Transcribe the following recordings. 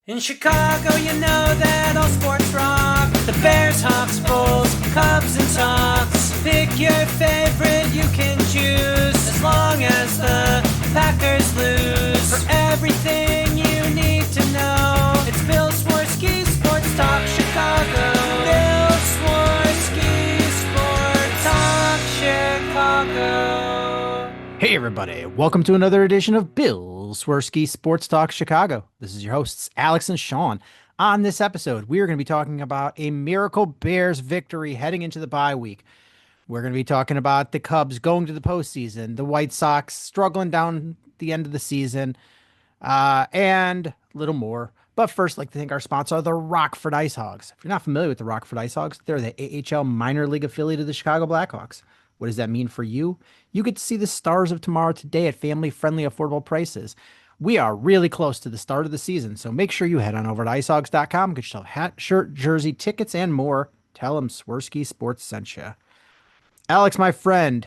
In Chicago, you know that all sports rock. The Bears, Hawks, Bulls, Cubs, and Sox. Pick your favorite, you can choose. As long as the Packers lose. For everything you need to know, it's Bill Swerski Sports Talk Chicago. Bill Swerski Sports Talk Chicago. Hey everybody, welcome to another edition of Bill Swerski Sports Talk Chicago. This is your hosts, Alex and Sean. On this episode, we are going to be talking about a miracle Bears victory heading into the bye week. We're going to be talking about the Cubs going to the postseason, the White Sox struggling down the end of the season, and a little more. But first, I'd like to thank our sponsor, the Rockford Ice Hogs. If you're not familiar with the Rockford Ice Hogs, they're the AHL minor league affiliate of the Chicago Blackhawks. What does that mean for you? You get to see the stars of tomorrow today at family-friendly, affordable prices. We are really close to the start of the season, so make sure you head on over to icehogs.com, get yourself hat, shirt, jersey, tickets, and more. Tell them Swerski Sports sent you. Alex, my friend,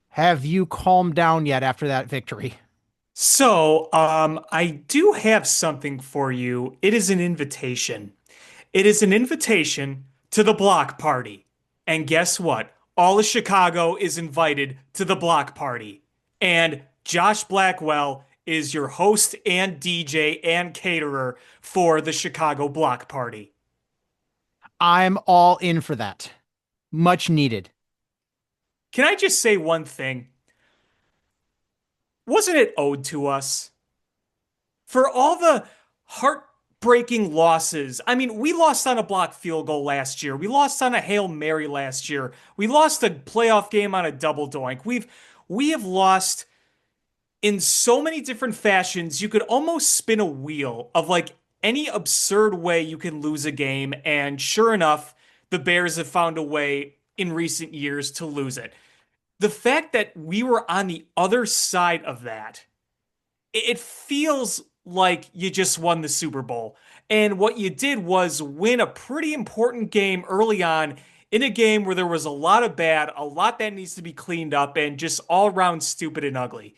have you calmed down yet after that victory? I do have something for you. It is an invitation. It is an invitation to the block party. And guess what? All of Chicago is invited to the block party. And Josh Blackwell is your host and DJ and caterer for the Chicago block party. I'm all in for that. Much needed. Can I just say one thing? Wasn't it owed to us? For all the heartbreaking losses. I mean, we lost on a blocked field goal last year. We lost on a Hail Mary last year. We lost a playoff game on a double doink. We have lost in so many different fashions. You could almost spin a wheel of like any absurd way you can lose a game, and sure enough, the Bears have found a way in recent years to lose it. The fact that we were on the other side of that, it feels like you just won the Super Bowl. And what you did was win a pretty important game early on in a game where there was a lot of bad, a lot that needs to be cleaned up, and just all around stupid and ugly.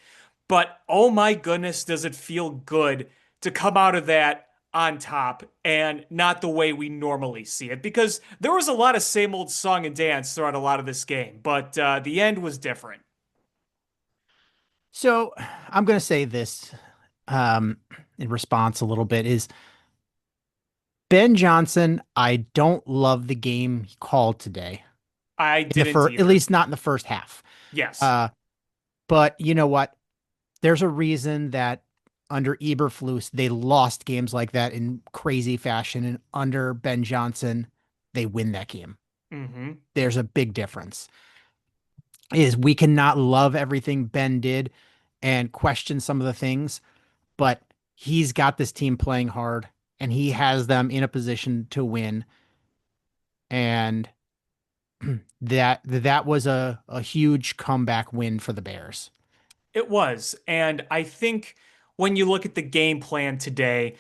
But oh my goodness, does it feel good to come out of that on top and not the way we normally see it? Because there was a lot of same old song and dance throughout a lot of this game, but the end was different. So I'm going to say this um, in response a little bit is Ben Johnson. I don't love the game he called today I in the didn't first, at either. least not in the first half. Yes. Uh, but you know what? There's a reason that under Eberflus, they lost games like that in crazy fashion. And under Ben Johnson, they win that game. Hmm. There's a big difference. Is we cannot love everything Ben did and question some of the things, but he's got this team playing hard and he has them in a position to win. And that was a huge comeback win for the Bears. It was. And I think when you look at the game plan today,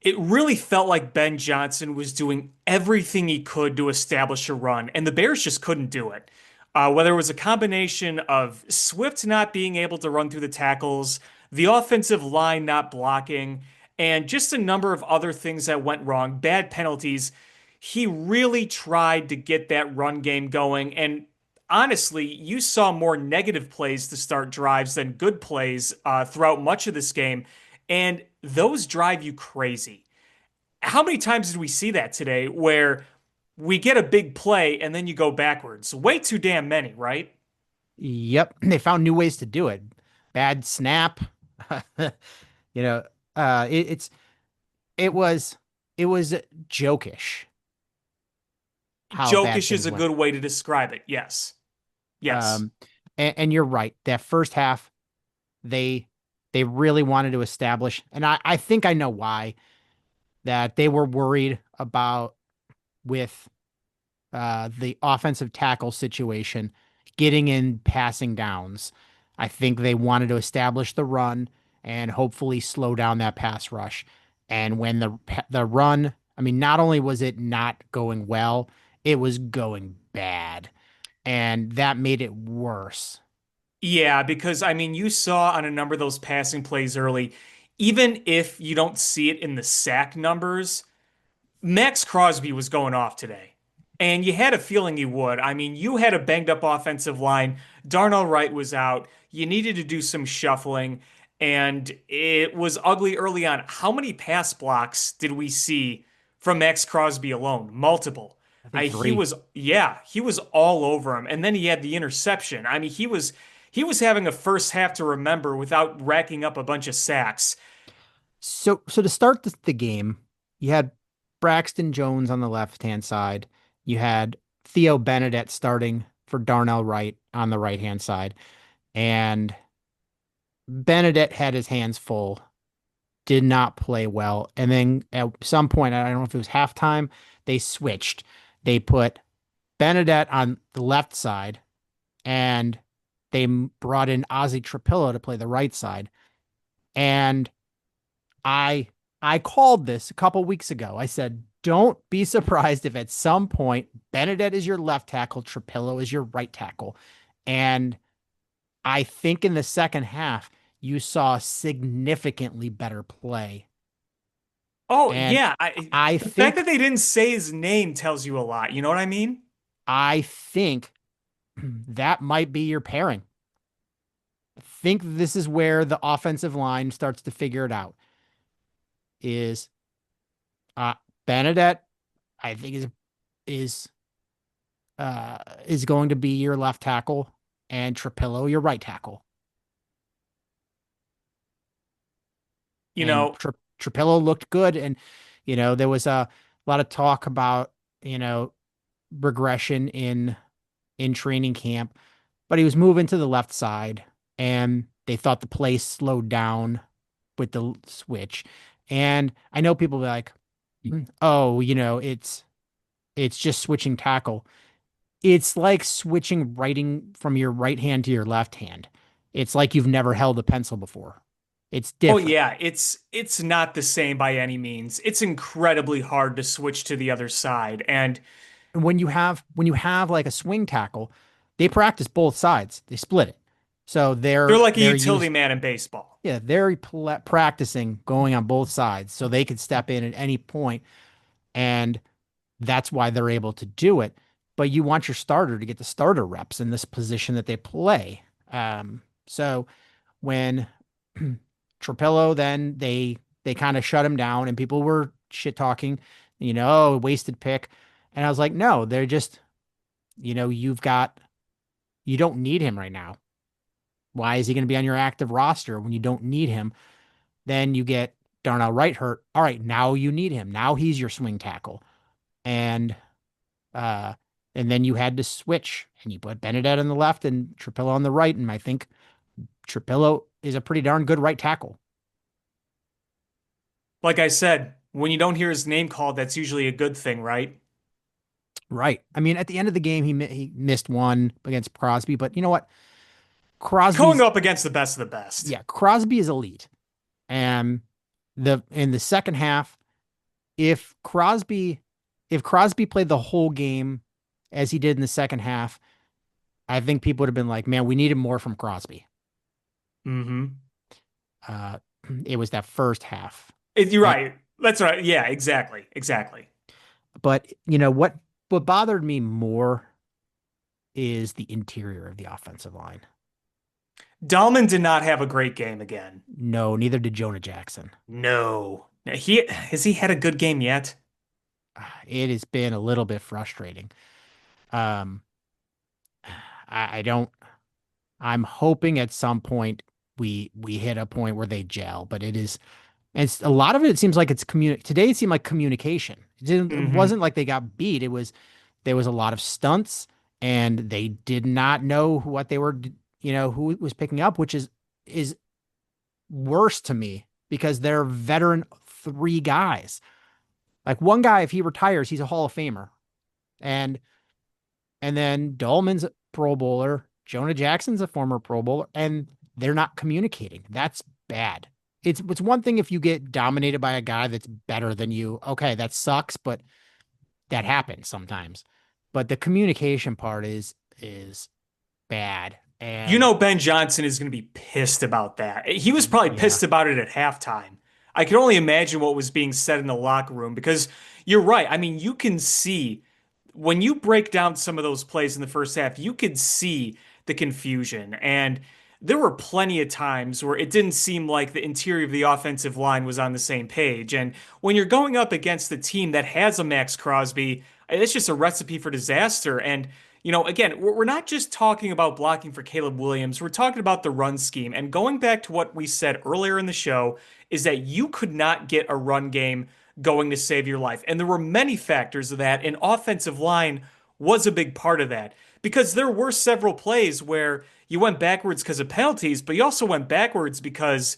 it really felt like Ben Johnson was doing everything he could to establish a run, and the Bears just couldn't do it. Whether it was a combination of Swift not being able to run through the tackles, the offensive line not blocking, and just a number of other things that went wrong, bad penalties, he really tried to get that run game going. And honestly, you saw more negative plays to start drives than good plays throughout much of this game. And those drive you crazy. How many times did we see that today where we get a big play and then you go backwards? Way too damn many, right? Yep, they found new ways to do it. Bad snap. you know, uh, it, it's it was it was jokish how bad Jokish is things a went. good way to describe it. Yes. Yes. Um, and you're right. That first half, they they really wanted to establish, and I think I know why, that they were worried about with the offensive tackle situation, getting in passing downs. I think they wanted to establish the run and hopefully slow down that pass rush. And when the run, I mean, not only was it not going well, it was going bad, and that made it worse. Yeah, because I mean, you saw on a number of those passing plays early, even if you don't see it in the sack numbers, Max Crosby was going off today. And you had a feeling he would. I mean, you had a banged up offensive line. Darnell Wright was out. You needed to do some shuffling, and it was ugly early on. How many pass blocks did we see from Max Crosby alone? Multiple. I think He three. was, yeah, he was all over him. And then he had the interception. I mean, he was having a first half to remember without racking up a bunch of sacks. So to start the game, you had Braxton Jones on the left-hand side. You had Theo Benedette starting for Darnell Wright on the right-hand side. And Benedette had his hands full, did not play well. And then at some point, I don't know if it was halftime, they switched. They put Benedette on the left side and they brought in Ozzy Trapillo to play the right side. And I I called this a couple weeks ago. I said, don't be surprised if at some point Benedette is your left tackle, Trapillo is your right tackle. And I think in the second half, you saw significantly better play. Oh, And yeah. I The fact that think they didn't say his name tells you a lot. You know what I mean? I think that might be your pairing. I think this is where the offensive line starts to figure it out. Is uh Benedette, I think is is going to be your left tackle and Trapillo your right tackle. You And know, Trapillo looked good. And, there was a lot of talk about, regression in training camp, but he was moving to the left side and they thought the play slowed down with the switch. And I know people be like, oh, it's just switching tackle. It's like switching writing from your right hand to your left hand. It's like you've never held a pencil before. It's oh different. yeah, it's not the same by any means. It's incredibly hard to switch to the other side. And And when you have like a swing tackle, they practice both sides. They split it. So they're they're like a they're utility used man in baseball. yeah, they're practicing going on both sides so they could step in at any point, and that's why they're able to do it. But you want your starter to get the starter reps in this position that they play. So when Trapillo, then they kind of shut him down and people were shit talking, oh, wasted pick. And I was like, no, they're just, you don't need him right now. Why is he going to be on your active roster when you don't need him? Then you get Darnell Wright hurt. All right, now you need him. Now he's your swing tackle. And uh and then you had to switch and you put Benedette on the left and Trapillo on the right. And I think Trapillo is a pretty darn good right tackle. Like I said, when you don't hear his name called, that's usually a good thing, right? Right. I mean, at the end of the game, he missed one against Crosby, but you know what? Going Crosby's up against the best of the best. yeah, Crosby is elite. And the in the second half, if Crosby if Crosby played the whole game as he did in the second half, I think people would have been like, "Man, we needed more from Crosby." Mm-hmm. Uh, it was that first half, You're and, right. That's right. Yeah, exactly. Exactly. but what bothered me more is the interior of the offensive line. Dahlman did not have a great game again. No, neither did Jonah Jackson. No. Has he had a good game yet? It has been a little bit frustrating. Um, I don't. I'm hoping at some point we hit a point where they gel, but it's a lot of it. It seems like it's today. It seemed like communication. It Mm-hmm. wasn't like they got beat. There was a lot of stunts, and they did not know what they were. Who it was picking up, which is worse to me because they're veteran three guys. Like one guy, if he retires, he's a Hall of Famer, and then Dolman's a Pro Bowler. Jonah Jackson's a former Pro Bowler, and they're not communicating. That's bad. It's one thing if you get dominated by a guy that's better than you. Okay, that sucks, but that happens sometimes. But the communication part is bad. You And know Ben Johnson is going to be pissed about that. He was probably yeah, pissed about it at halftime. I can only imagine what was being said in the locker room because you're right. I mean, you can see when you break down some of those plays in the first half, you could see the confusion. And there were plenty of times where it didn't seem like the interior of the offensive line was on the same page. And when you're going up against a team that has a Max Crosby, it's just a recipe for disaster. And again, we're not just talking about blocking for Caleb Williams. We're talking about the run scheme. And going back to what we said earlier in the show, is that you could not get a run game going to save your life. And there were many factors of that, and offensive line was a big part of that because there were several plays where you went backwards because of penalties, but you also went backwards because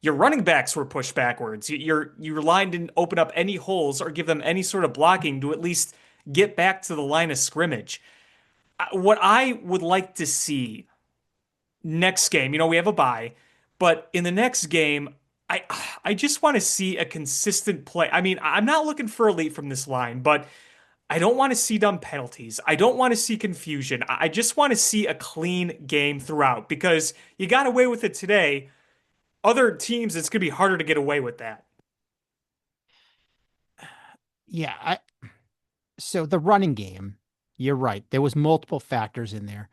your running backs were pushed backwards. Your line didn't open up any holes or give them any sort of blocking to at least get back to the line of scrimmage. What I would like to see next game, we have a bye, but in the next game, I I just want to see a consistent play. I mean, I'm not looking for elite from this line, but I don't want to see dumb penalties. I don't want to see confusion. I just want to see a clean game throughout because you got away with it today. Other teams, it's going to be harder to get away with that. yeah. So the running game, you're right. There was multiple factors in there,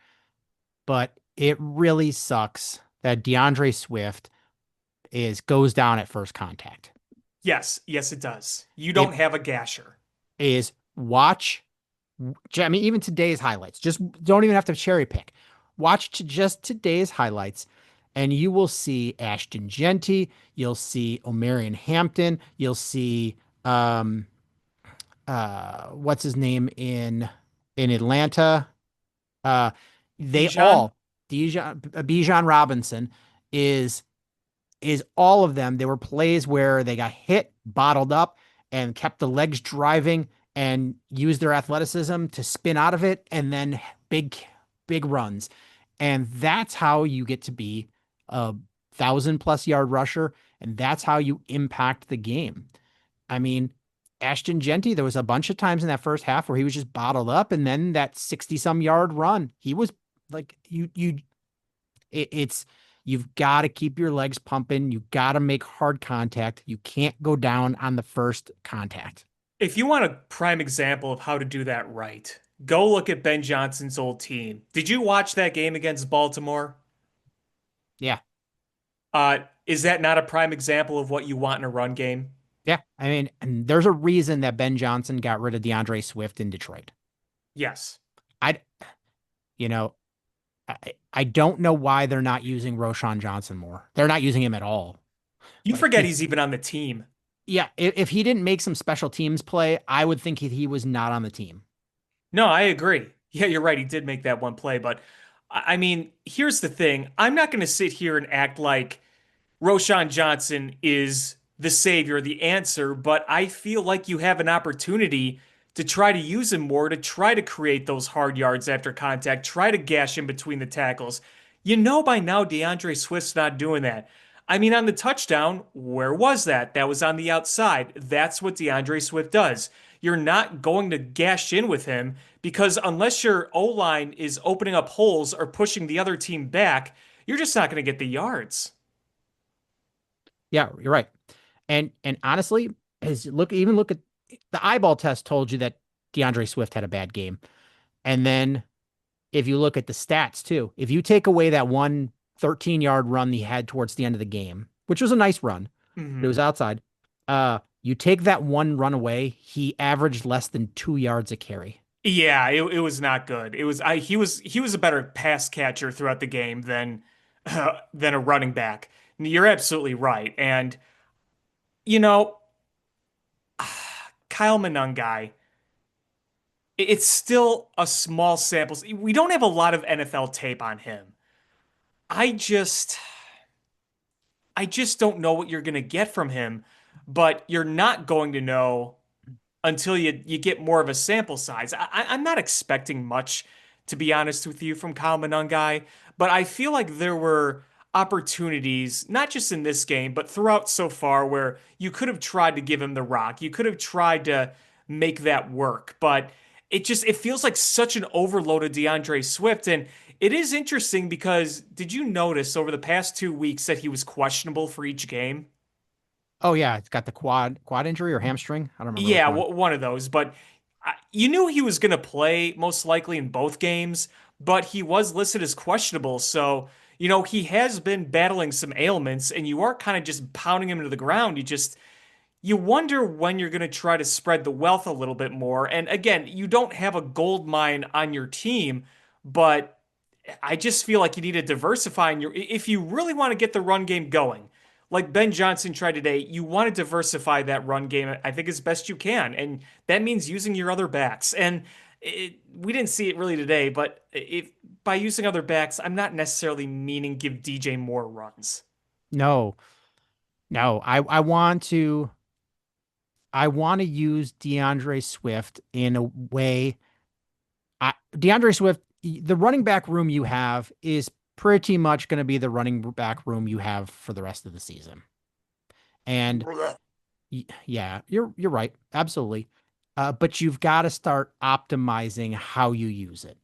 but it really sucks that DeAndre Swift is goes down at first contact. Yes, yes, it does. You It don't have a gasher. is watch. I mean, even today's highlights. Just don't even have to cherry pick. Watch just today's highlights, and you will see Ashton Genty. You'll see Omarion Hampton. You'll see what's his name in Atlanta. Uh, they Bijan? all Bijan Robinson is all of them. There were plays where they got hit, bottled up, and kept the legs driving and used their athleticism to spin out of it, and then big runs. And that's how you get to be a 1,000+ yard rusher, and that's how you impact the game. I mean, Ashton Genty, there was a bunch of times in that first half where he was just bottled up, and then that 60-some yard run, he was like it's you've got to keep your legs pumping. You got to make hard contact. You can't go down on the first contact. If you want a prime example of how to do that right, go look at Ben Johnson's old team. Did you watch that game against Baltimore? Yeah. Is that not a prime example of what you want in a run game? Yeah. I mean, and there's a reason that Ben Johnson got rid of DeAndre Swift in Detroit. Yes. I, you know, I don't know why they're not using Roshan Johnson more. They're not using him at all. You Like, forget he's even on the team. yeah, if he didn't make some special teams play, I would think he was not on the team. No, I agree. Yeah, you're right. He did make that one play, but I mean, here's the thing. I'm not going to sit here and act like Roshan Johnson is the savior, the answer, but I feel like you have an opportunity to try to use him more, to try to create those hard yards after contact, try to gash in between the tackles. You know by now DeAndre Swift's not doing that. I mean, on the touchdown, where was that? That was on the outside. That's what DeAndre Swift does. You're not going to gash in with him because unless your O line is opening up holes or pushing the other team back, you're just not going to get the yards. Yeah, you're right. And honestly, look at the eyeball test told you that DeAndre Swift had a bad game. And then if you look at the stats too, if you take away that one 13-yard run he had towards the end of the game, which was a nice run, but it Mhm. was outside. You take that one run away, he averaged less than 2 yards a carry. Yeah, it was not good. He was a better pass catcher throughout the game than a running back. You're absolutely right. And you know, Kyle Monangai, it's still a small sample. We don't have a lot of NFL tape on him. I just I just don't know what you're going to get from him, but you're not going to know until you get more of a sample size. I'm not expecting much, to be honest with you, from Kyle Monangai, but I feel like there were opportunities, not just in this game, but throughout so far, where you could have tried to give him the rock. You could have tried to make that work, but it feels like such an overloaded DeAndre Swift. And It is interesting because did you notice over the past 2 weeks that he was questionable for each game? Oh yeah, it's got the quad injury or hamstring. I don't remember which Yeah, one. one of those. But you knew he was going to play most likely in both games, but he was listed as questionable. So, he has been battling some ailments, and you are kind of just pounding him into the ground. You wonder when you're going to try to spread the wealth a little bit more. And again, you don't have a gold mine on your team, but I just feel like you need to diversify in if you really want to get the run game going, like Ben Johnson tried today, you want to diversify that run game, I think, as best you can. And that means using your other backs. And we didn't see it really today, but if by using other backs, I'm not necessarily meaning give DJ more runs. No, no, I want to use DeAndre Swift in a way. DeAndre Swift, the running back room you have is pretty much going to be the running back room you have for the rest of the season. And yeah, you're right, absolutely. But you've got to start optimizing how you use it.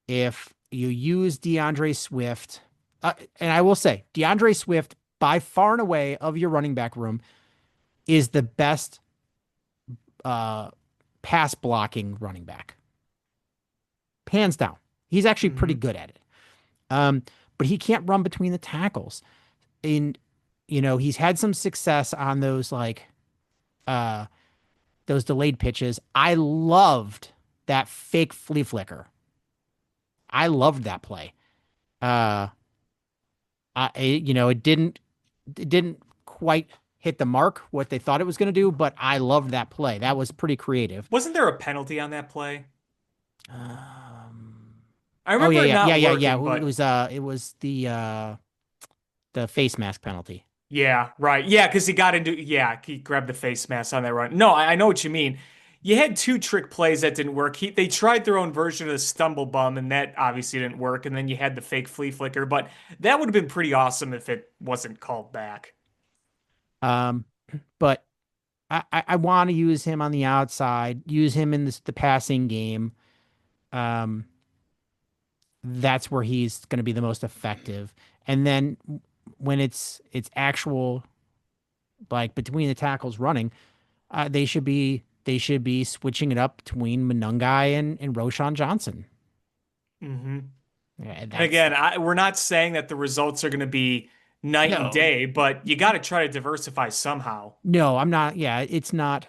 If you use DeAndre Swift, and I will say DeAndre Swift by far and away of your running back room is the best uh, pass blocking running back, hands down. He's actually pretty Mhm. good at it. Um, but he can't run between the tackles. And he's had some success on uh those delayed pitches. I loved that fake flea flicker. I loved that play. Uh it didn't quite hit the mark what they thought it was going to do, but I loved that play. That was pretty creative. Wasn't there a penalty on that play? Um, I oh yeah, remember it yeah, yeah, not yeah, yeah. working, It but was the face mask penalty. yeah, right. Yeah, because he grabbed the face mask on that run. No, I know what you mean. You had two trick plays that didn't work. They tried their own version of the stumble bum, and that obviously didn't work. And then you had the fake flea flicker, but that would have been pretty awesome if it wasn't called back. Um, but I want to use him on the outside, use him in the passing game. Um, that's where he's going to be the most effective. And then when it's actual like between the tackles running, they should be switching it up between Monungai and Roshan Johnson. Hmm. Yeah, And again, we're not saying that the results are going to be night and no, day, but you got to try to diversify somehow. no, I'm not. Yeah, it's not.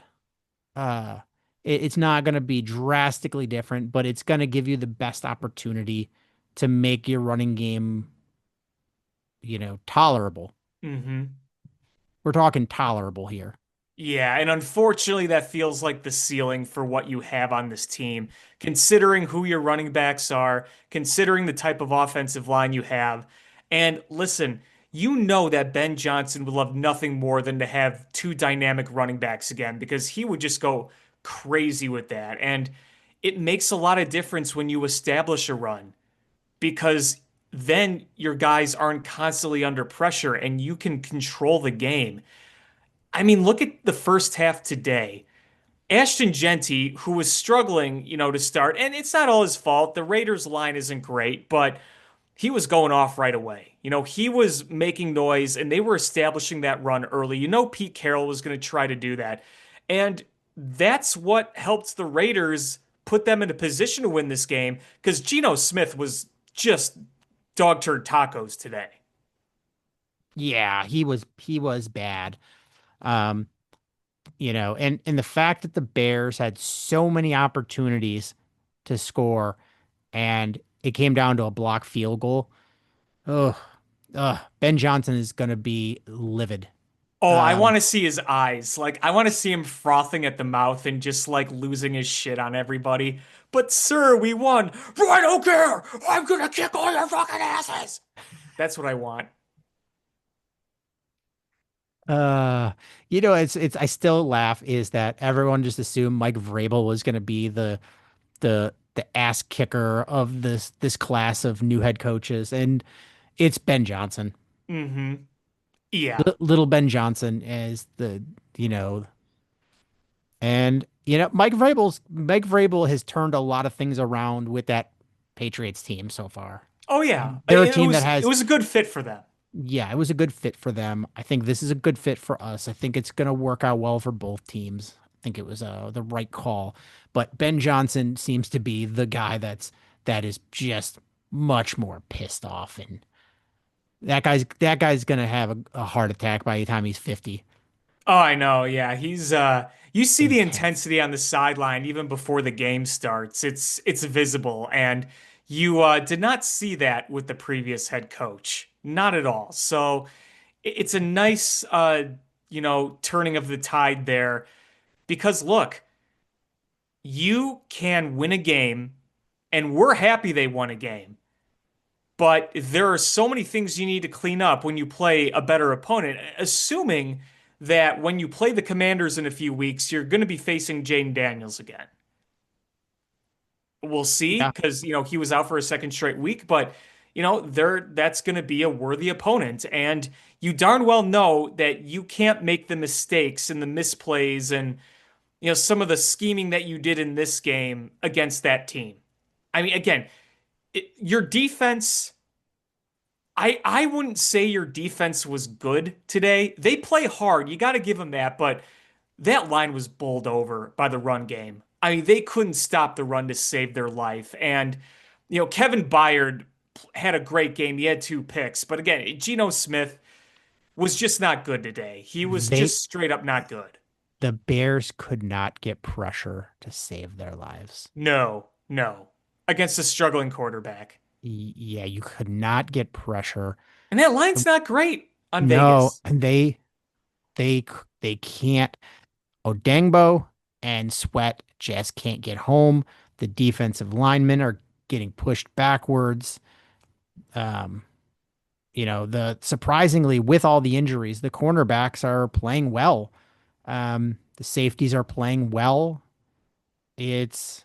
Uh, it's not going to be drastically different, but it's going to give you the best opportunity to make your running game, tolerable. Hmm. We're talking tolerable here. Yeah, and unfortunately, that feels like the ceiling for what you have on this team, considering who your running backs are, considering the type of offensive line you have. And listen, you know that Ben Johnson would love nothing more than to have two dynamic running backs again because he would just go crazy with that. And it makes a lot of difference when you establish a run because then your guys aren't constantly under pressure and you can control the game. I mean, look at the first half today. Ashton Genty, who was struggling, to start, and it's not all his fault. The Raiders line isn't great, but he was going off right away. He was making noise and they were establishing that run early. Pete Carroll was going to try to do that. And that's what helped the Raiders put them in a position to win this game because Geno Smith was just dog turd tacos today. Yeah, he was bad. Um, and the fact that the Bears had so many opportunities to score and it came down to a block field goal. Ugh, Ben Johnson is going to be livid. Oh, I Um, want to see his eyes. Like, I want to see him frothing at the mouth and just like losing his shit on everybody. But, sir, we won. I don't care. I'm gonna kick all your fucking asses. That's what I want. uh, it's I still laugh is that everyone just assumed Mike Vrabel was going to be the ass kicker of this class of new head coaches, and it's Ben Johnson. Mm-hmm. Yeah. Little Ben Johnson is you know, and Mike Vrabel has turned a lot of things around with that Patriots team so far. Oh yeah, They're a team that it has, was a good fit for them. yeah, it was a good fit for them. I think this is a good fit for us. I think it's going to work out well for both teams. I think it was the right call. But Ben Johnson seems to be the guy that is just much more pissed off, and that guy's going to have a heart attack by the time he's 50. Oh, I know. Yeah, he's you see the Intense. intensity on the sideline even before the game starts. It's visible and you did not see that with the previous head coach. Not at all. So it's a nice turning of the tide there because look, you can win a game and we're happy they won a game. But there are so many things you need to clean up when you play a better opponent, assuming that when you play the Commanders in a few weeks, you're going to be facing Jaden Daniels again. We'll see, Yeah. because he was out for a second straight week, but that's going to be a worthy opponent, and you darn well know that you can't make the mistakes and the misplays and some of the scheming that you did in this game against that team. I mean, again, your defense. I wouldn't say your defense was good today. They play hard. You got to give them that, but that line was bowled over by the run game. I mean, they couldn't stop the run to save their life. And, Kevin Byard had a great game. He had 2 picks. But again, Geno Smith was just not good today. He was They just straight up not good. the Bears could not get pressure to save their lives. No, no. Against a struggling quarterback. Yeah, you could not get pressure. And that line's not great on No, Vegas. and they they can't. Odengbo and Sweat just can't get home. The defensive linemen are getting pushed backwards. Um, the surprisingly with all the injuries, the cornerbacks are playing well. The safeties are playing well. It's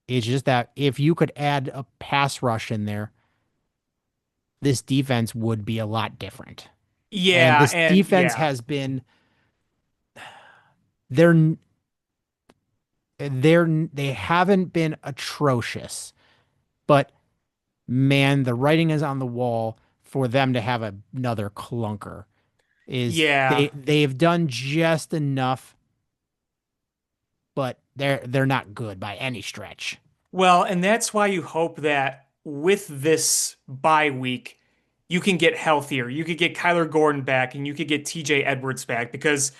it's just that if you could add a pass rush in there, this defense would be a lot different. And Yeah, this and defense yeah. has been they're they haven't been atrocious, but man, the writing is on the wall for them to have another clunker. Is Yeah. they've done just enough, but they're not good by any stretch. Well, and that's why you hope that with this bye week, you can get healthier. You could get Kyler Gordon back and you could get TJ Edwards back because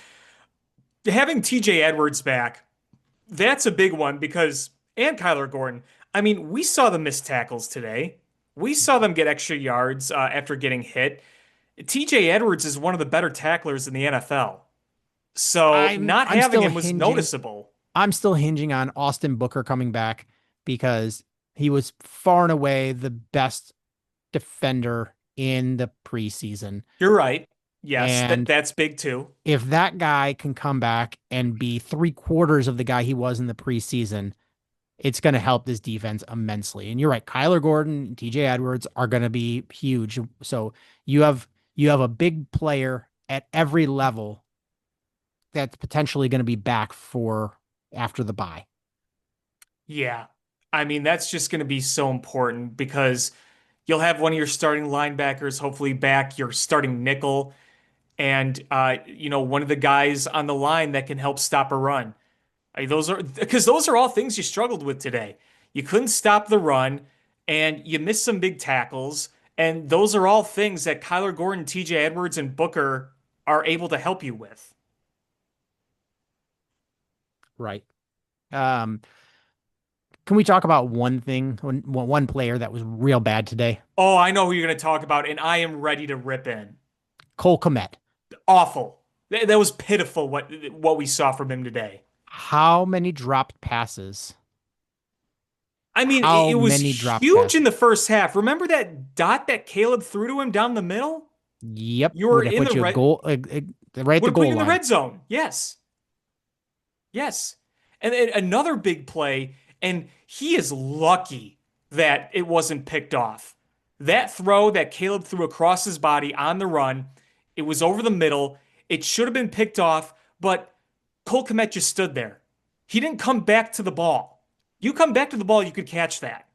having TJ Edwards back, that's a big one because, and Kyler Gordon, I mean, we saw the missed tackles today. We saw them get extra yards after getting hit. TJ Edwards is one of the better tacklers in the NFL. So I'm not I'm having still him was hinging noticeable. I'm still hinging on Austin Booker coming back because he was far and away the best defender in the preseason. You're right. Yes, And that's big too. if that guy can come back and be 3/4 of the guy he was in the preseason, it's going to help this defense immensely. And you're right, Kyler Gordon, TJ Edwards are going to be huge. So you have a big player at every level that's potentially going to be back for after the bye. Yeah. I mean, that's just going to be so important because you'll have one of your starting linebackers hopefully back, your starting nickel, and one of the guys on the line that can help stop a run. Those are all things you struggled with today. You couldn't stop the run and you missed some big tackles, and those are all things that Kyler Gordon, TJ Edwards, and Booker are able to help you with. Right. Um, can we talk about one player that was real bad today? Oh, I know who you're going to talk about, and I am ready to rip in. Cole Kmet. Awful. That was pitiful what we saw from him today. How many dropped passes? I mean, How it was many dropped huge in passes? the first half. Remember that dot that Caleb threw to him down the middle? Yep, You were would have in put the you a red, goal right at would the have put you goal in the line. red zone. Yes. Yes. And then another big play, and he is lucky that it wasn't picked off. That throw that Caleb threw across his body on the run, it was over the middle. It should have been picked off, but Cole Kmet just stood there. He didn't come back to the ball. You come back to the ball, you could catch that.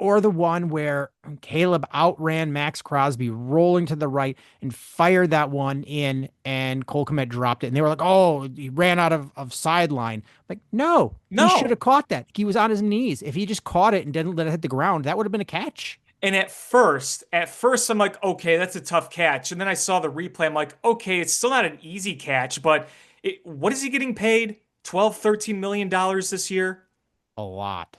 or the one where Caleb outran Max Crosby rolling to the right and fired that one in, and Cole Kmet dropped it. And they were like, oh, he ran out of sideline. Like, no, he should have No. caught that. He was on his knees. If he just caught it and didn't let it hit the ground, that would have been a catch. And at first, I'm like, okay, that's a tough catch. And then I saw the replay. I'm like, okay, it's still not an easy catch, but what is he getting paid? 12, $13 million this year? A lot.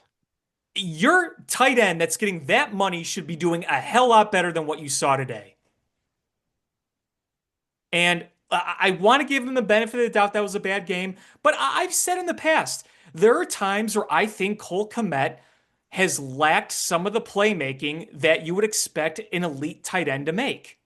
Your tight end that's getting that money should be doing a hell lot better than what you saw today. And I want to give him the benefit of the doubt that was a bad game, but I've said in the past, there are times where I think Cole Kmet has lacked some of the playmaking that you would expect an elite tight end to make.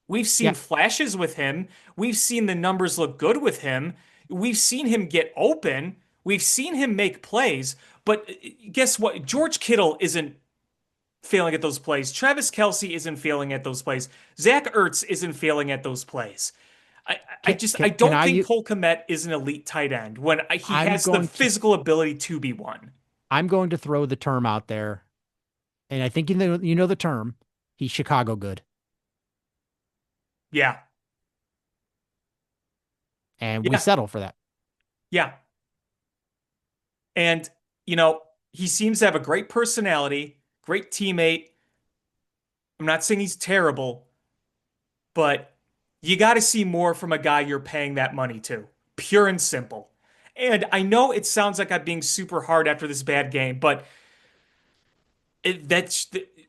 We've seen Yeah. flashes with him. We've seen the numbers look good with him. We've seen him get open. We've seen him make plays. But guess what? George Kittle isn't failing at those plays. Travis Kelce isn't failing at those plays. Zach Ertz isn't failing at those plays. I Can don't think Cole Kmet is an elite tight end when he I'm has the going to physical ability to be one. I'm going to throw the term out there, and I think you know the term. He's Chicago good, Yeah, and we yeah, settle for that. yeah. And, you know, he seems to have a great personality, great teammate. I'm not saying he's terrible, but you got to see more from a guy you're paying that money to. Pure and simple. And I know it sounds like I'm being super hard after this bad game, but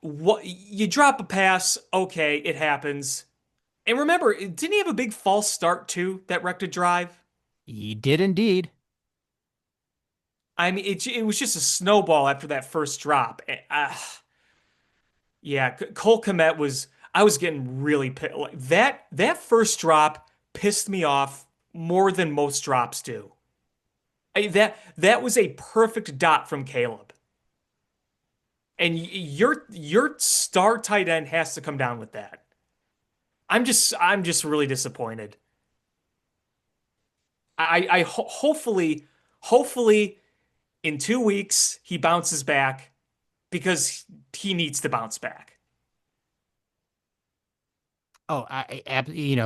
what you drop a pass, okay, it happens. And remember, didn't he have a big false start too that wrecked a drive? He did indeed. I mean, it was just a snowball after that first drop. Yeah, Cole Kmet was. I was getting really pissed. Like that first drop pissed me off more than most drops do. That was a perfect dot from Caleb, and your star tight end has to come down with that. I'm just really disappointed. Hopefully in 2 weeks he bounces back because he needs to bounce back. Oh,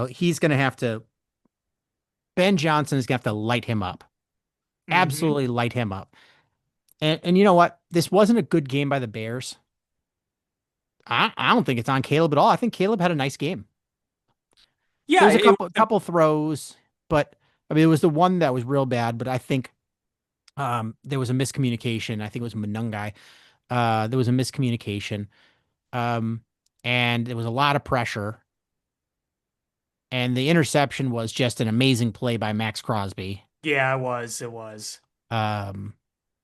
he's going to have to. Ben Johnson is going to have to light him up. Hmm. Absolutely light him up. And you know what? This wasn't a good game by the Bears. I don't think it's on Caleb at all. I think Caleb had a nice game. There Yeah, was a couple throws, but I mean, it was the one that was real bad. But I think there was a miscommunication. I think it was Munungai. There was a miscommunication, um, and there was a lot of pressure. And the interception was just an amazing play by Max Crosby. yeah, it was. Um,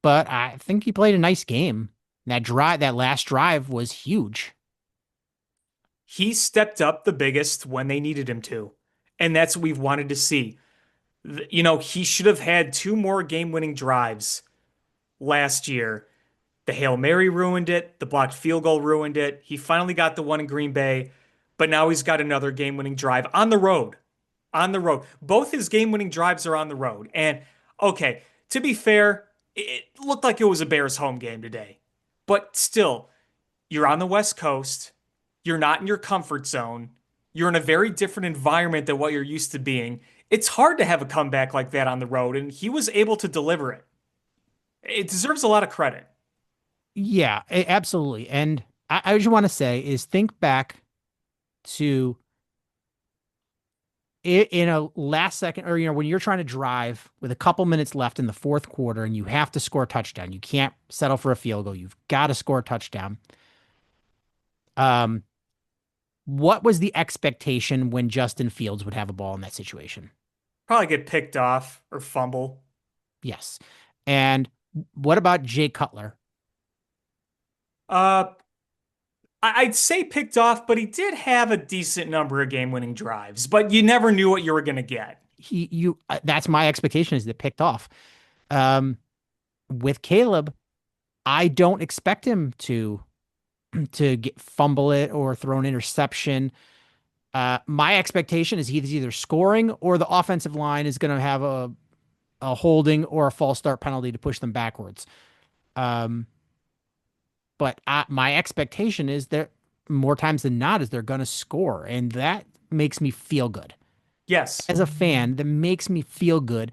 but I think he played a nice game. That last drive was huge. He stepped up the biggest when they needed him to. And that's what we've wanted to see. You know, he should have had two more game-winning drives last year. The Hail Mary ruined it, the blocked field goal ruined it. He finally got the one in Green Bay, but now he's got another game-winning drive on the road. On the road. Both his game-winning drives are on the road. And okay, to be fair, it looked like it was a Bears home game today. But still, you're on the West Coast. You're not in your comfort zone. You're in a very different environment than what you're used to being. It's hard to have a comeback like that on the road, and he was able to deliver it. It deserves a lot of credit. Yeah, absolutely. And I just want to say is think back to it in a last second, or when you're trying to drive with a couple minutes left in the fourth quarter and you have to score a touchdown. You can't settle for a field goal. You've got to score a touchdown. Um, what was the expectation when Justin Fields would have a ball in that situation? Probably get picked off or fumble. Yes. And what about Jay Cutler? Uh, I'd say picked off, but he did have a decent number of game-winning drives. But you never knew what you were going to get. That's my expectation is that picked off. Um, with Caleb, I don't expect him to fumble it or throw an interception. My expectation is he's either scoring or the offensive line is going to have a holding or a false start penalty to push them backwards. Um, but my expectation is that more times than not is they're going to score, and that makes me feel good Yes. as a fan. That makes me feel good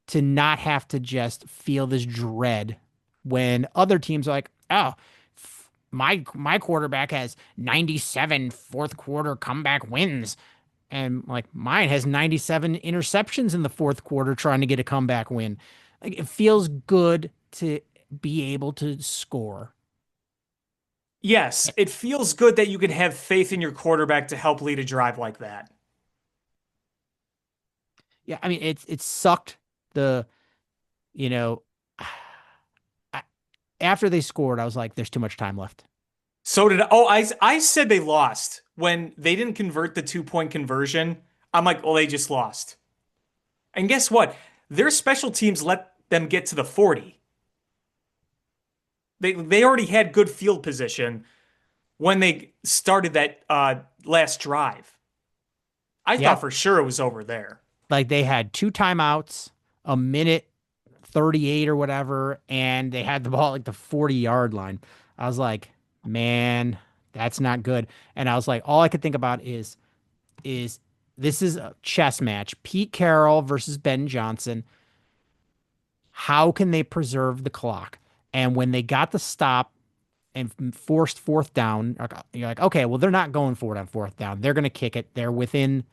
to not have to just feel this dread when other teams are like, oh, my quarterback has 97 fourth quarter comeback wins. And like mine has 97 interceptions in the fourth quarter trying to get a comeback win. Like it feels good to be able to score. Yes, it feels good that you can have faith in your quarterback to help lead a drive like that. Yeah, I mean it sucked the, you know, I, after they scored, I was like, there's too much time left. So did I said they lost when they didn't convert the 2-point conversion. I'm like, well, they just lost. And guess what? Their special teams let them get to the 40. They already had good field position when they started that last drive. I Yeah, thought for sure it was over there. like they had two timeouts, a minute 38 or whatever, and they had the ball at like the 40-yard line. I was like, man, that's not good. And I was like, all I could think about is this is a chess match. Pete Carroll versus Ben Johnson. How can they preserve the clock? And when they got the stop and forced fourth down, you're like, okay, well, they're not going for it on fourth down. They're going to kick it. They're within,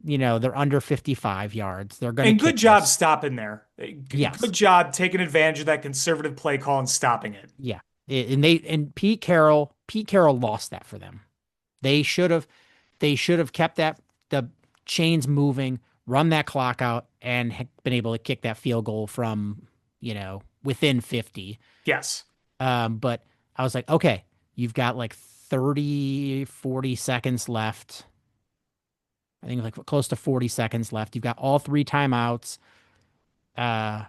they're under 55 yards. They're going to And good kick job this. stopping there. Good Yes. job taking advantage of that conservative play call and stopping it. Yeah. And Pete Carroll lost that for them. They should have they should have kept the chains moving, run that clock out, and been able to kick that field goal from, within 50. Yes. But I was like, okay, you've got like 30, 40 seconds left. I think like close to 40 seconds left. You've got all three timeouts. Uh,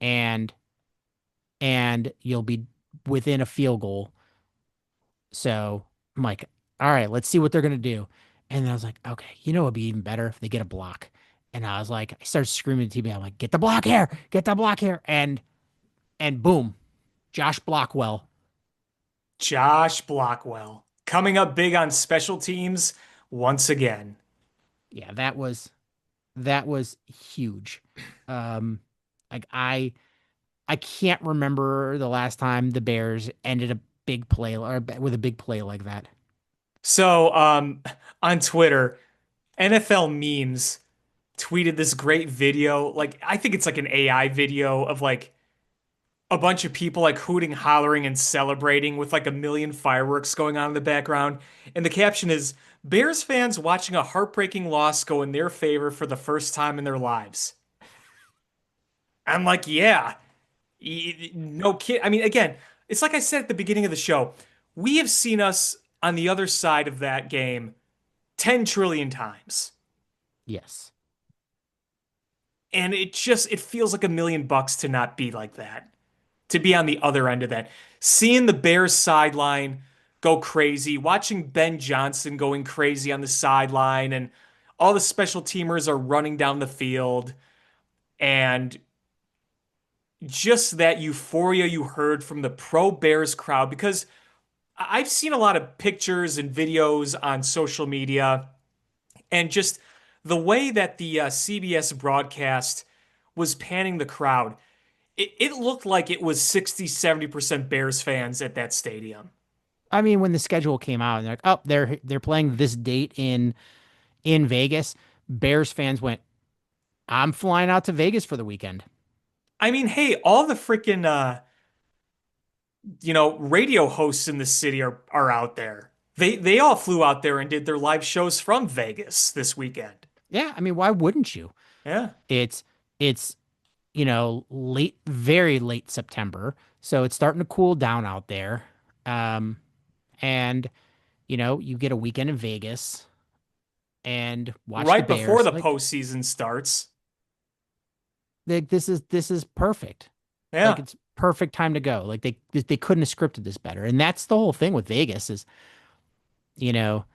and you'll be within a field goal. So I'm like, all right, let's see what they're gonna do. And then I was like, okay, it'd be even better if they get a block. And I was like, I started screaming to TV. I'm like, get the block here, and boom, Josh Blockwell. Josh Blockwell coming up big on special teams once again. Yeah, that was huge. Um, like I can't remember the last time the Bears ended a big play or with a big play like that. So, on Twitter, NFL memes tweeted this great video. Like, I think it's like an AI video of like a bunch of people like hooting, hollering, and celebrating with like a million fireworks going on in the background. And the caption is Bears fans watching a heartbreaking loss go in their favor for the first time in their lives. I'm like, yeah, no kid. I mean, again, it's like I said at the beginning of the show. We have seen us on the other side of that game 10 trillion times. Yes. And it feels like $1 million to not be like that, to be on the other end of that. Seeing the Bears sideline go crazy, watching Ben Johnson going crazy on the sideline, and all the special teamers are running down the field, and just that euphoria you heard from the pro Bears crowd, because I've seen a lot of pictures and videos on social media, and just the way that the CBS broadcast was panning the crowd. It looked like it was 60-70% Bears fans at that stadium. I mean, when the schedule came out and they're like, oh, they're playing this date in Vegas, Bears fans went, I'm flying out to Vegas for the weekend. I mean, hey, all the freaking radio hosts in the city are out there. They all flew out there and did their live shows from Vegas this weekend. Yeah, I mean, why wouldn't you? Yeah. It's late, very late September, so it's starting to cool down out there. Um, and you get a weekend in Vegas and watch the Right before Bears. the Like, postseason starts. this is perfect. Like Yeah. it's perfect time to go. Like they couldn't have scripted this better. And that's the whole thing with Vegas is, you know,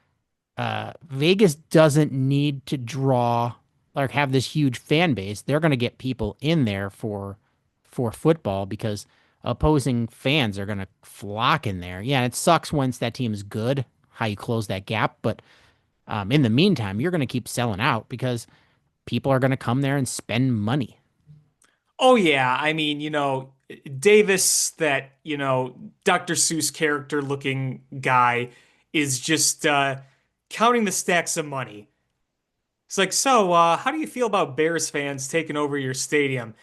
Vegas doesn't need to draw like have this huge fan base. They're going to get people in there for football because opposing fans are going to flock in there. Yeah, it sucks once that team is good, how you close that gap. But in the meantime, you're going to keep selling out because people are going to come there and spend money. Oh yeah, I mean, Davis, that, Dr. Seuss character looking guy is just counting the stacks of money. It's like, so, how do you feel about Bears fans taking over your stadium?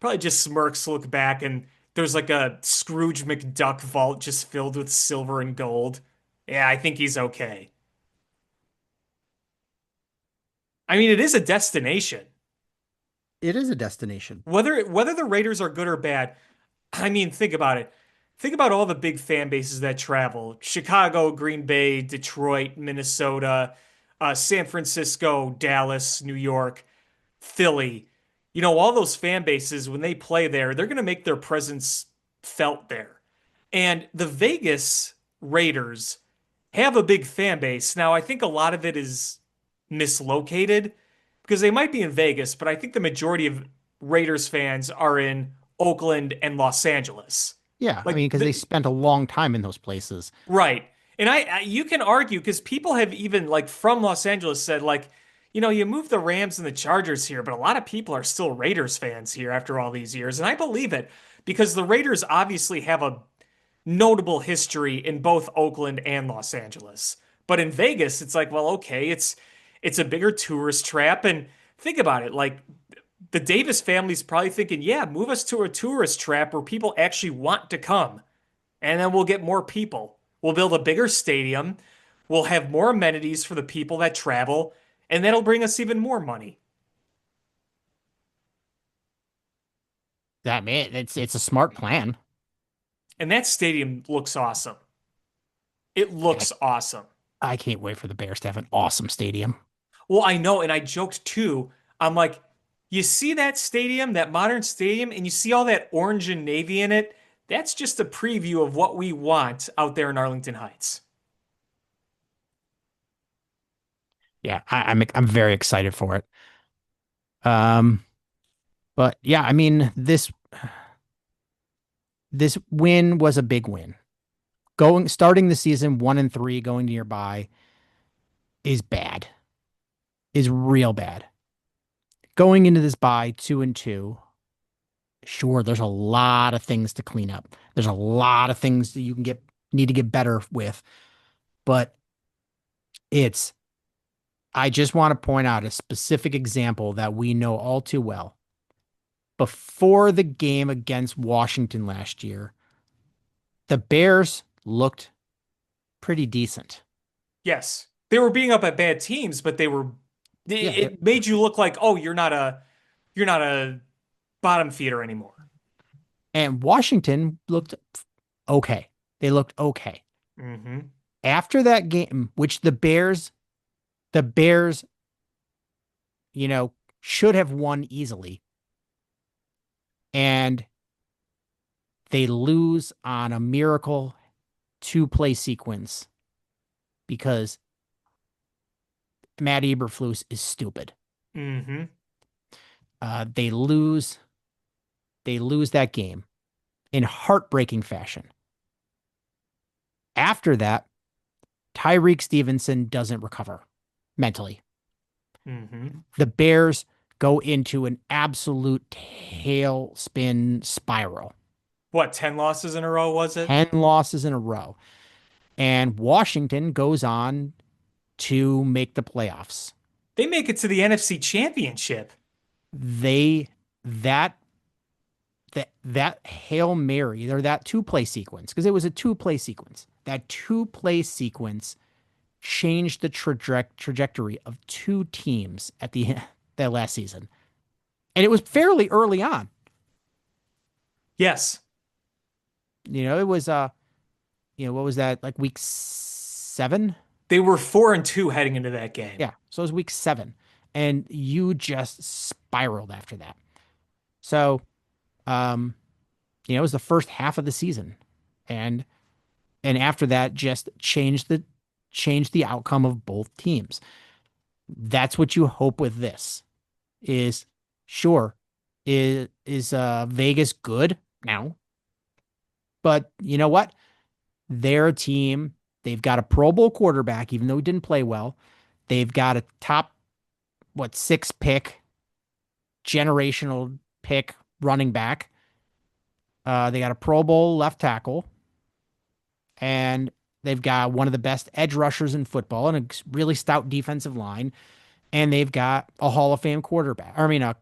Probably just smirks, look back, and there's like a Scrooge McDuck vault just filled with silver and gold. Yeah, I think he's okay. I mean, it is a destination. It is a destination. Whether the Raiders are good or bad, I mean, think about it. Think about all the big fan bases that travel: Chicago, Green Bay, Detroit, Minnesota, San Francisco, Dallas, New York, Philly. All those fan bases, when they play there, they're going to make their presence felt there. And the Vegas Raiders have a big fan base. Now, I think a lot of it is mislocated because they might be in Vegas, but I think the majority of Raiders fans are in Oakland and Los Angeles. Yeah, I Like mean, because they spent a long time in those places. right. And you can argue because people have even like from Los Angeles said like, you move the Rams and the Chargers here, but a lot of people are still Raiders fans here after all these years. And I believe it because the Raiders obviously have a notable history in both Oakland and Los Angeles. But in Vegas, it's like, well, okay, it's a bigger tourist trap. And think about it, like the Davis family's probably thinking, yeah, move us to a tourist trap where people actually want to come. And then we'll get more people. We'll build a bigger stadium. We'll have more amenities for the people that travel, and that'll bring us even more money. That man, it's a smart plan. And that stadium looks awesome. It Yeah, looks awesome. I can't wait for the Bears to have an awesome stadium. Well, I know, and I joked too. I'm like, you see that stadium, that modern stadium, and you see all that orange and navy in it? That's just a preview of what we want out there in Arlington Heights. Yeah, I'm very excited for it. Um, but yeah, I mean this win was a big win. Starting the season 1-3, going nearby is bad. Is real bad. Going into this bye 2-2, sure, there's a lot of things to clean up. There's a lot of things that you can need to get better with. But it's I just want to point out a specific example that we know all too well. Before the game against Washington last year, the Bears looked pretty decent. Yes. They were being up at bad teams, but Yeah, it made you look like, oh, you're not a bottom feeder anymore. and Washington looked okay. They looked okay. Hmm. After that game, which the Bears, should have won easily, and they lose on a miracle two-play sequence because Matt Eberflus is stupid. Hmm. They lose. They lose that game in heartbreaking fashion. After that, Tyreek Stevenson doesn't recover mentally. Hmm. The Bears go into an absolute tailspin spiral. What, 10 losses in a row was it? 10 losses in a row. And Washington goes on to make the playoffs. They make it to the NFC Championship. They that that Hail Mary or that two-play sequence, because it was a two-play sequence. That two-play sequence changed the trajectory of two teams at the that last season. And it was fairly early on. Yes. It was what was that, like week 7? They were 4-2 heading into that game. Yeah, so it was week 7, and you just spiraled after that. So, it was the first half of the season, and after that, just changed the outcome of both teams. That's what you hope with this. Is sure is Vegas good now? But you know what? They're a team. They've got a Pro Bowl quarterback, even though he didn't play well. They've got a top, what, six pick, generational pick running back. They got a Pro Bowl left tackle, and they've got one of the best edge rushers in football and a really stout defensive line. And they've got a Hall of Fame quarterback, I mean, a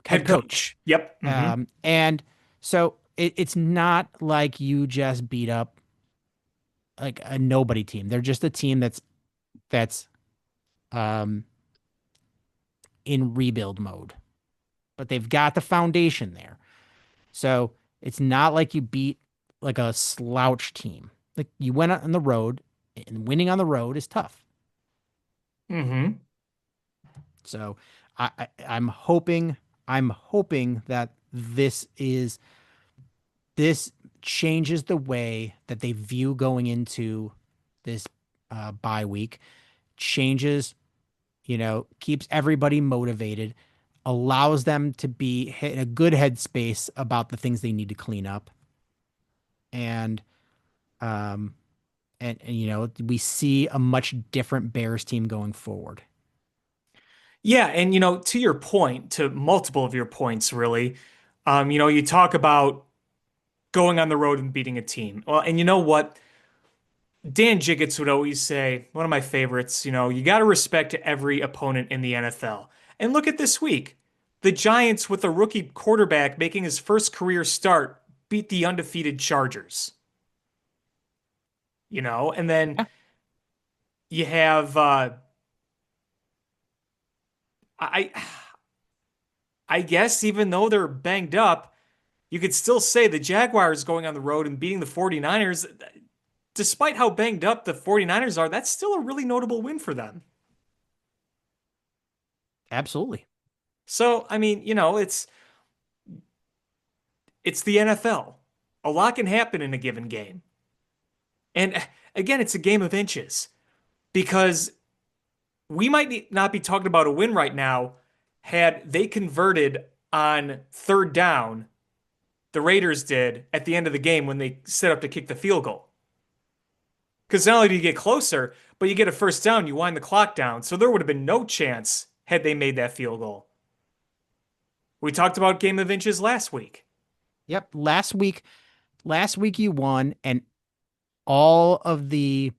head Head coach. coach. Yep. And so it's not like you just beat up like a nobody team. They're just a team that's um in rebuild mode, but they've got the foundation there. So it's not like you beat like a slouch team. Like you went on the road, and winning on the road is tough. Mm-hmm. So I'm hoping that this changes the way that they view going into this bye week. Changes, keeps everybody motivated, allows them to be in a good headspace about the things they need to clean up, and um and we see a much different Bears team going forward. Yeah, and to your point, to multiple of your points, really, you talk about going on the road and beating a team. Well, and you know what? Dan Jiggets would always say, one of my favorites, you got to respect every opponent in the NFL. And look at this week. The Giants, with a rookie quarterback making his first career start, beat the undefeated Chargers. And then Yeah, you have I I guess even though they're banged up, you could still say the Jaguars going on the road and beating the 49ers, despite how banged up the 49ers are, that's still a really notable win for them. absolutely. So, I mean, it's the NFL. A lot can happen in a given game. And again, it's a game of inches because we might not be talking about a win right now had they converted on third down, the Raiders did at the end of the game when they set up to kick the field goal. Because not only do you get closer, but you get a first down, you wind the clock down. So there would have been no chance had they made that field goal. We talked about game of inches last week. Yep. Last week you won, and all of the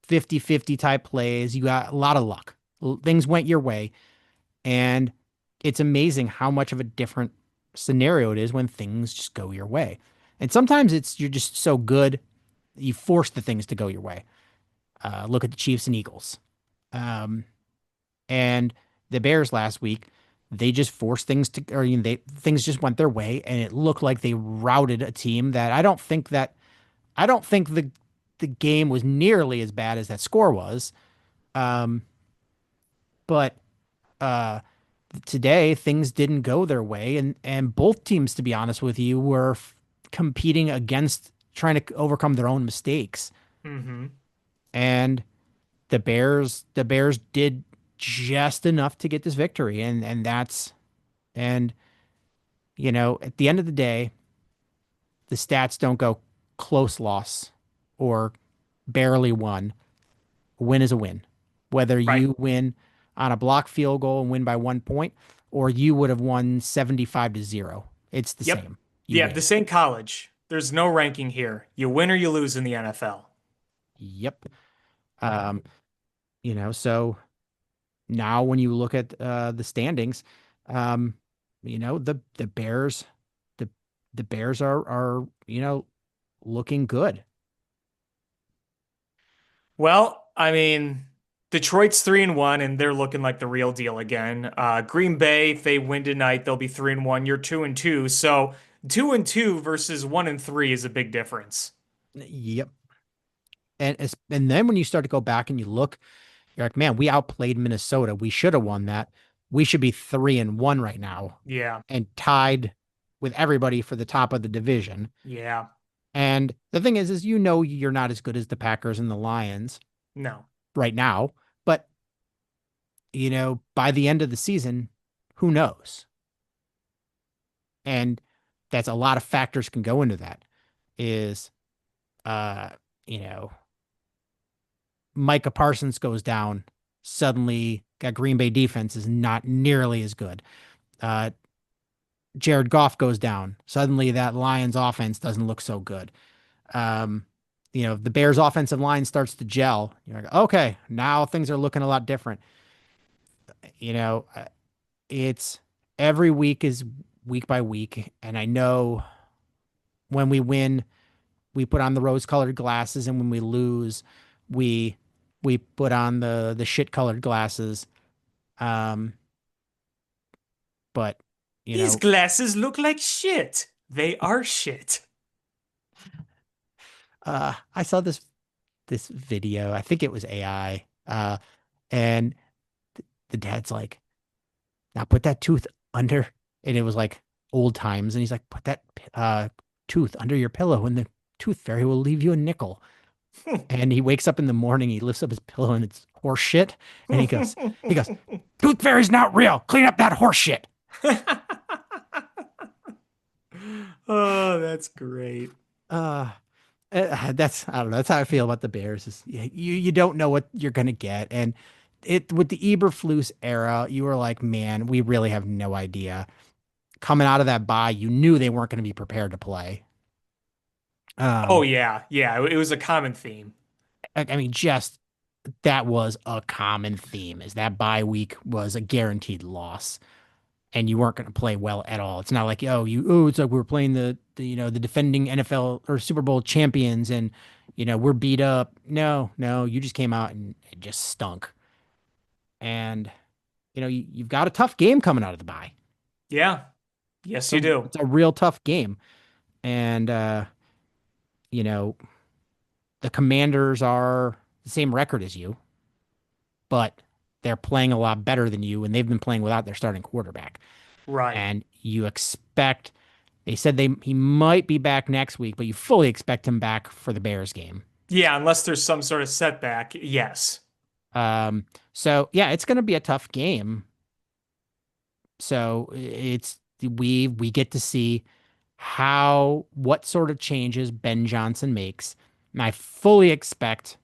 50-50 type plays, you got a lot of luck. Things went your way. And it's amazing how much of a different scenario it is when things just go your way. And sometimes you're just so good, you force the things to go your way. Look at the Chiefs and Eagles. Um, and the Bears last week, they just forced things to, or things just went their way, and it looked like they routed a team that I don't think the game was nearly as bad as that score was. Um, but uh, today things didn't go their way, and both teams, to be honest with you, were competing against trying to overcome their own mistakes. Mm-hmm. And the Bears did just enough to get this victory, and at the end of the day, the stats don't go close loss or barely won. A win is a win. Whether Right. you win on a block field goal and win by 1 point, or you would have won 75-0. It's the Yep. same. You Yeah, win. this ain't college. There's no ranking here. You win or you lose in the NFL. Yep. Um, so now when you look at the standings, um, the Bears, the the Bears are looking good. Well, I mean, Detroit's 3-1 and they're looking like the real deal again. Green Bay, if they win tonight, they'll be 3-1. You're 2-2. So 2-2 versus 1-3 is a big difference. Yep. And then when you start to go back and you look, you're like, man, we outplayed Minnesota. We should have won that. We should be 3-1 right now Yeah. and tied with everybody for the top of the division. Yeah. And the thing is you're not as good as the Packers and the Lions No. right now, but by the end of the season, who knows? And that's a lot of factors can go into that. Is Uh, you know, Micah Parsons goes down, suddenly that Green Bay defense is not nearly as good. Uh, Jared Goff goes down, suddenly that Lions offense doesn't look so good. Um, the Bears offensive line starts to gel. You're like, okay, now things are looking a lot different. You know, it's every week is week by week, and I know when we win, we put on the rose-colored glasses, and when we lose, we we put on the shit-colored glasses. Um, but you These know, glasses look like shit. They are shit. I saw this video. I think it was AI. And the dad's like, "Now put that tooth under," and it was like old times, and he's like, "Put that tooth under your pillow, and the tooth fairy will leave you a nickel." And he wakes up in the morning, he lifts up his pillow, and it's horse shit, and he goes, "Tooth fairy's not real. Clean up that horse shit." Oh, that's great. Uh, that's I don't know. That's how I feel about the Bears. Is you don't know what you're gonna get, and it with the Eberflus era, you were like, man, we really have no idea. Coming out of that bye, you knew they weren't going to be prepared to play. Oh Um, yeah, yeah. It was a common theme. I mean, just that was a common theme. Is that bye week was a guaranteed loss, and you weren't going to play well at all. It's not like it's like we're playing the defending NFL or Super Bowl champions, and we're beat up. No, you just came out and it just stunk. And you've got a tough game coming out of the bye. Yeah. Yes, you So do. it's a real tough game, and you know the Commanders are the same record as you, but they're playing a lot better than you, and they've been playing without their starting quarterback. Right. And you expect, they said he might be back next week, but you fully expect him back for the Bears game. Yeah, unless there's some sort of setback. Yes. So yeah, it's going to be a tough game. So we get to see what sort of changes Ben Johnson makes. And I fully expect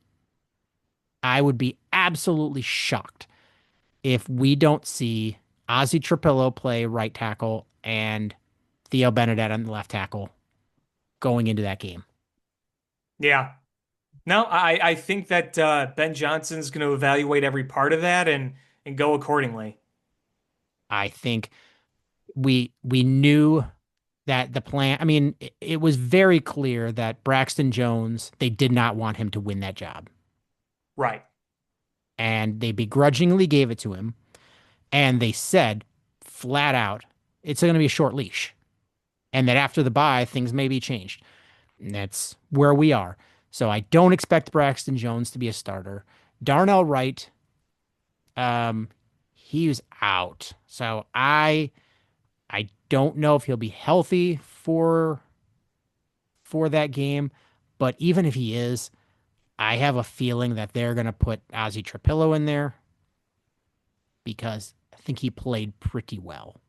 I would be absolutely shocked if we don't see Ozzy Trapillo play right tackle and Theo Bennett on the left tackle going into that game. Yeah. No, I think that Ben Johnson's going to evaluate every part of that and go accordingly. I think we knew that the plan, I mean, it was very clear that Braxton Jones, they did not want him to win that job. Right. And they begrudgingly gave it to him. And they said flat out, it's going to be a short leash. And that after the bye, things may be changed. And that's where we are. So I don't expect Braxton Jones to be a starter. Darnell Wright, um, he was out. So I don't know if he'll be healthy for that game, but even if he is, I have a feeling that they're going to put Ozzy Trapillo in there because I think he played pretty well.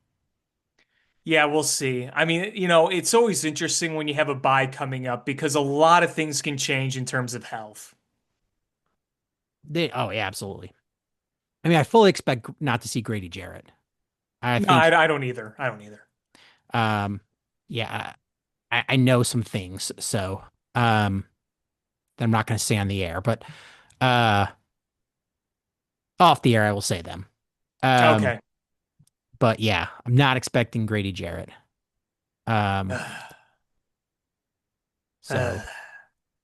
Yeah, we'll see. I mean, it's always interesting when you have a bye coming up because a lot of things can change in terms of health. Oh yeah, absolutely. I mean, I fully expect not to see Grady Jarrett. I No, think, I don't either. I don't either. um, yeah, I know some things, so um, that I'm not going to say on the air, but uh, off the air, I will say them. Um, Okay. but yeah, I'm not expecting Grady Jarrett. Um, so,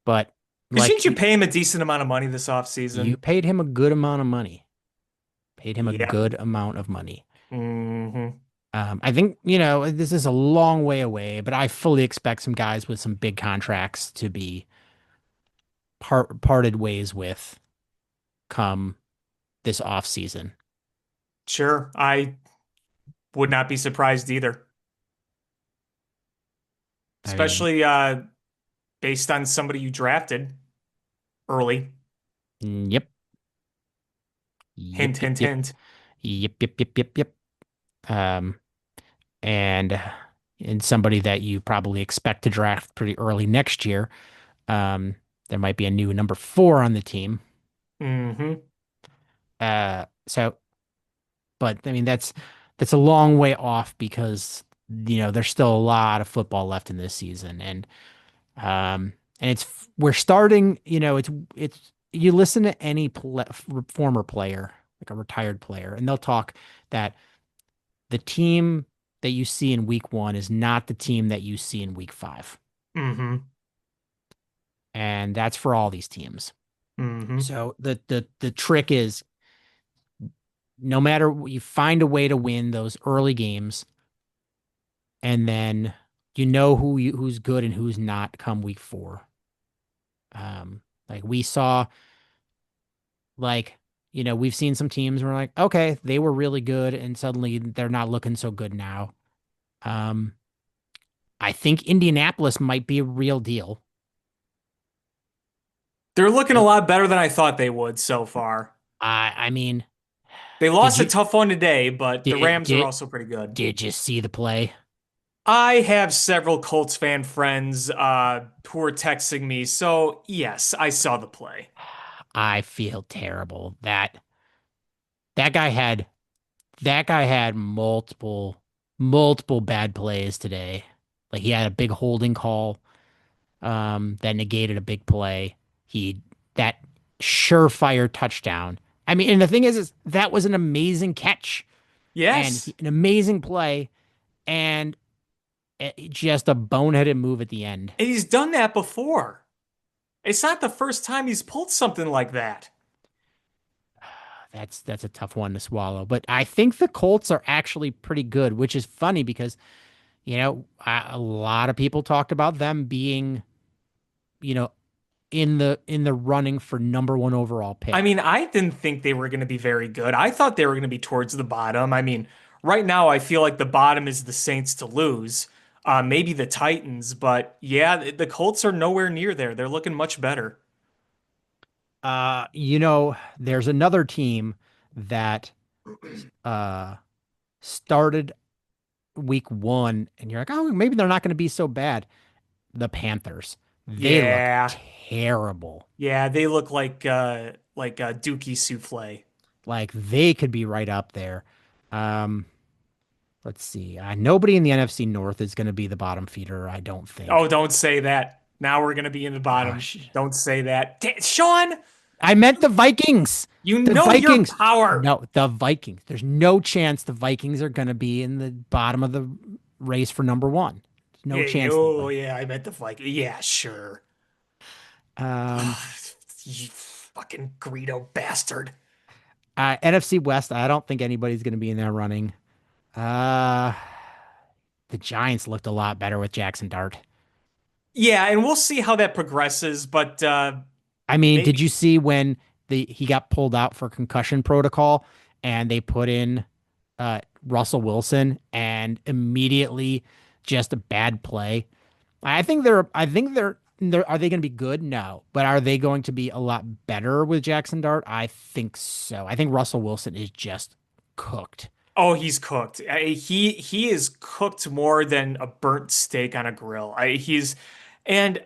but Because like shouldn't you pay him a decent amount of money this you offseason? paid him a good amount of money. Paid him a Yep. good amount of money. Hmm. I think, this is a long way away, but I fully expect some guys with some big contracts to be parted ways with come this off season. Sure. I would not be surprised either, I mean, especially based on somebody you drafted early. yep, Hint, yep, yep, hint, yep, hint. yep, yep, yep, yep, yep. Um, and and somebody that you probably expect to draft pretty early next year. Um, there might be a new number 4 on the team. Hmm. So, but I mean, that's a long way off because there's still a lot of football left in this season, and we're starting. It's you listen to any former player, like a retired player, and they'll talk that the team that you see in week 1 is not the team that you see in week 5. Hmm. And that's for all these teams. Hmm. So the trick is no matter what, you find a way to win those early games, and then who's good and who's not come week 4. Like we saw, like we've seen some teams where we're like, okay, they were really good, and suddenly they're not looking so good now. Um, I think Indianapolis might be a real deal. They're looking a lot better than I thought they would so far. I mean, They did lost a you tough one today, but the did Rams are did also pretty good. did you see the play? I have several Colts fan friends who are texting me, so yes, I saw the play. I feel terrible. That guy had that guy had multiple bad plays today. Like he had a big holding call that negated a big play. He that surefire touchdown. I mean, and the thing is that was an amazing catch and Yes, an amazing play and just a boneheaded move at the end. and he's done that before. It's not the first time he's pulled something like that. That's a tough one to swallow. But I think the Colts are actually pretty good, which is funny because a lot of people talked about them being, you know, in the running for number 1 overall I pick. mean, I didn't think they were going to be very good. I thought they were going to be towards the bottom. I mean, right now I feel like the bottom is the Saints to lose, maybe the Titans, but yeah, the Colts are nowhere near there. They're looking much better. There's another team that uh started week 1 and you're like, "Oh, maybe they're not going to be so bad." The Panthers. They look Yeah, terrible. yeah, they look like Dookie souffle. Like they could be right up there. Um let's see. Nobody in the NFC North is going to be the bottom feeder, I don't Oh, think. don't say that. Now we're going to be in the Oh, bottom. Don't say that. Sean, I meant the Vikings. you The know your Vikings. power. No, the Vikings. There's no chance the Vikings are going to be in the bottom of the race for number 1. There's no Yeah, chance. oh yeah, I meant the Vikings. Yeah, sure. Um, You fucking Greedo bastard. NFC West. I don't think anybody's going to be in there running. Uh, the Giants looked a lot better with Jackson Dart. Yeah, and we'll see how that progresses, but I mean, did maybe. you see when he got pulled out for concussion protocol and they put in Russell Wilson and immediately just a bad play? I think they're are they going to be good? No. But are they going to be a lot better with Jackson Dart? I think so. I think Russell Wilson is just cooked. Oh, he's cooked. He is cooked more than a burnt steak on a grill. And